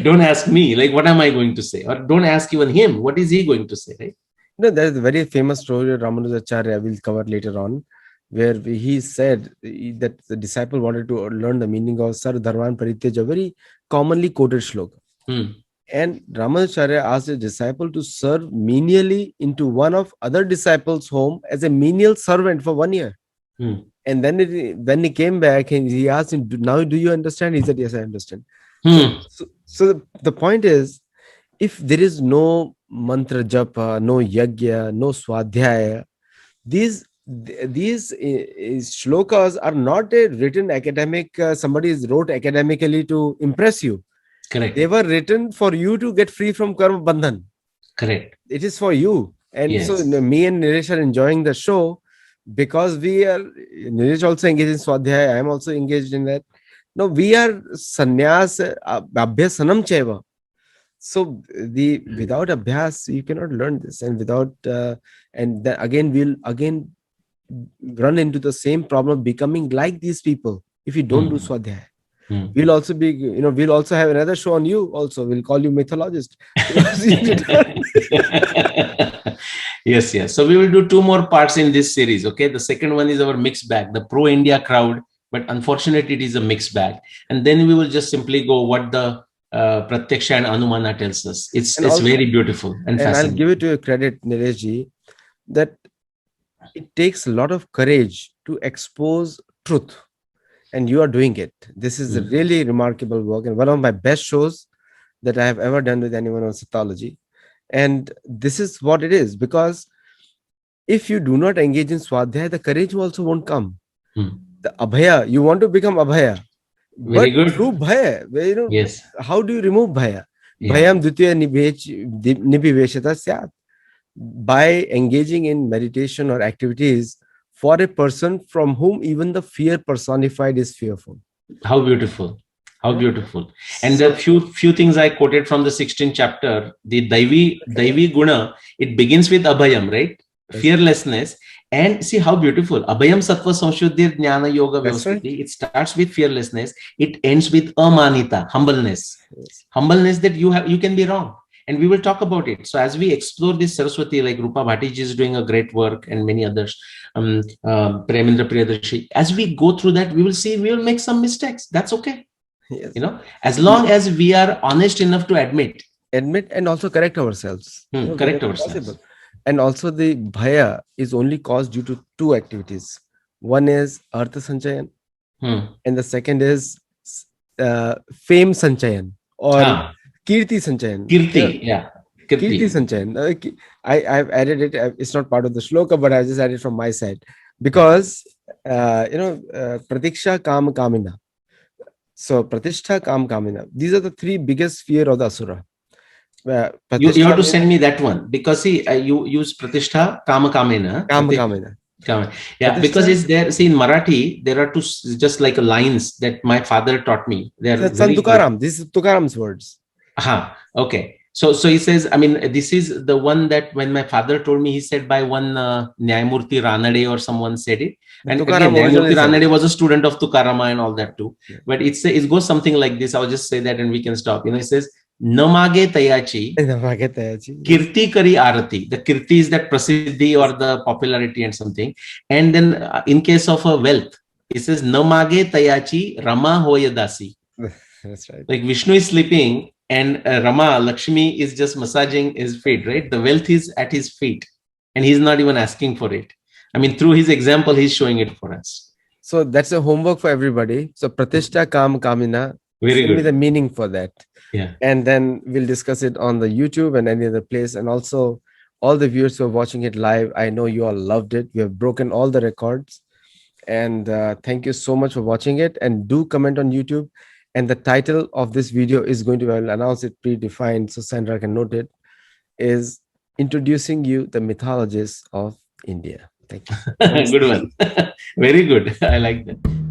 Don't ask me, like, what am I going to say? Or don't ask even him, what is he going to say, right? No, there is a very famous story of Ramanujacharya we'll cover later on, where he said that the disciple wanted to learn the meaning of Sar Dharman Parityaja, a very commonly quoted shloka. And Ramanujacharya asked his disciple to serve menially into one of other disciples' home as a menial servant for 1 year. And then when he came back and he asked him, now do you understand? He said, yes, I understand. So the point is, if there is no mantra japa, no yagya, no swadhyaya, these shlokas are not a written academic, somebody wrote academically to impress you. Correct. They were written for you to get free from karma bandhan. Correct. It is for you. And so me and Nilesh are enjoying the show because Nilesh also engaged in swadhyaya. I am also engaged in that. No, we are sannyas abhyasanam chaiva. So without abhyas, you cannot learn this, and without and then again we'll run into the same problem of becoming like these people if you don't do swadhyaya. We'll also be, we'll also have another show on you. Also, we'll call you Mythologist. Yes. So we will do 2 more parts in this series. Okay, the second one is our mixed bag, the pro-India crowd. But unfortunately, it is a mixed bag. And then we will just simply go what the Pratyaksha and Anumana tells us. It's also very beautiful and fascinating. I'll give it to your credit, Nilesh ji, that it takes a lot of courage to expose truth. And you are doing it. This is a really remarkable work and one of my best shows that I have ever done with anyone on Sattology. And this is what it is, because if you do not engage in Swadhyaya, the courage also won't come. The Abhaya, you want to become Abhaya. Very but good. Through Bhaya, yes. How do you remove Bhaya? Bhayam Dvitiya Nibhiveshata Syat. By engaging in meditation or activities for a person from whom even the fear personified is fearful. How beautiful. How beautiful. And the few things I quoted from the 16th chapter, the Daivi Guna, it begins with Abhayam, right? Fearlessness. And see how beautiful. Abhayam Sattva Samshuddhir Jnana Yoga That's right. Vyavasthiti. It starts with fearlessness. It ends with amanita, humbleness. Yes. Humbleness that you can be wrong. And we will talk about it. So as we explore this Saraswati, like Rupa Bhattiji is doing a great work and many others, Premendra Priyadarshi, as we go through that, we will make some mistakes. That's okay. Yes. As long as we are honest enough to admit And also correct ourselves, correct wherever possible. ourselves. And also the bhaya is only caused due to two activities. One is artha sanchayan, and the second is fame sanchayan or Ah, kirti sanchayan. Kirti, yeah, Kirti Kirti. sanchayan. I've added it. It's not part of the shloka, but I just added from my side because pratiksha kam kamina. So pratishtha kam kamina. These are the three biggest fear of the asura. You have Pratishtha to means send me that one because see, you use Pratishtha Kama Kamena. kam kamina. Yeah, because Pratishtha, it's there. See, in Marathi, there are two just like lines that my father taught me. They are that's Sant very good. Tukaram. This is Tukaram's words. Aha, okay. So he says, I mean, this is the one that when my father told me, he said by one Nyayamurti Ranade or someone said it. The And again, Tukaram Nyayamurti originally said it. Ranade was a student of Tukarama and all that too. Yeah. But it goes something like this. I'll just say that and we can stop. It says, Namage Tayachi Yes. Kirti Kari Arati. The Kirti is that prasiddhi or the popularity and something. And then in case of a wealth, it says Namage Tayachi Rama Hoyadasi. That's right. Like Vishnu is sleeping and Rama, Lakshmi is just massaging his feet, right? The wealth is at his feet and he's not even asking for it. I mean, through his example, he's showing it for us. So that's a homework for everybody. So Pratishtha Kam Kamina. Very Send me the good. meaning for that. Yeah. And then we'll discuss it on the YouTube and any other place. And also all the viewers who are watching it live, I know you all loved it. We have broken all the records. And thank you so much for watching it. And do comment on YouTube. And the title of this video is going to, I'll announce it predefined so Sandra can note it, is Introducing You the Mythologists of India. Thank you. Good Namaste. one. Very good. I like that.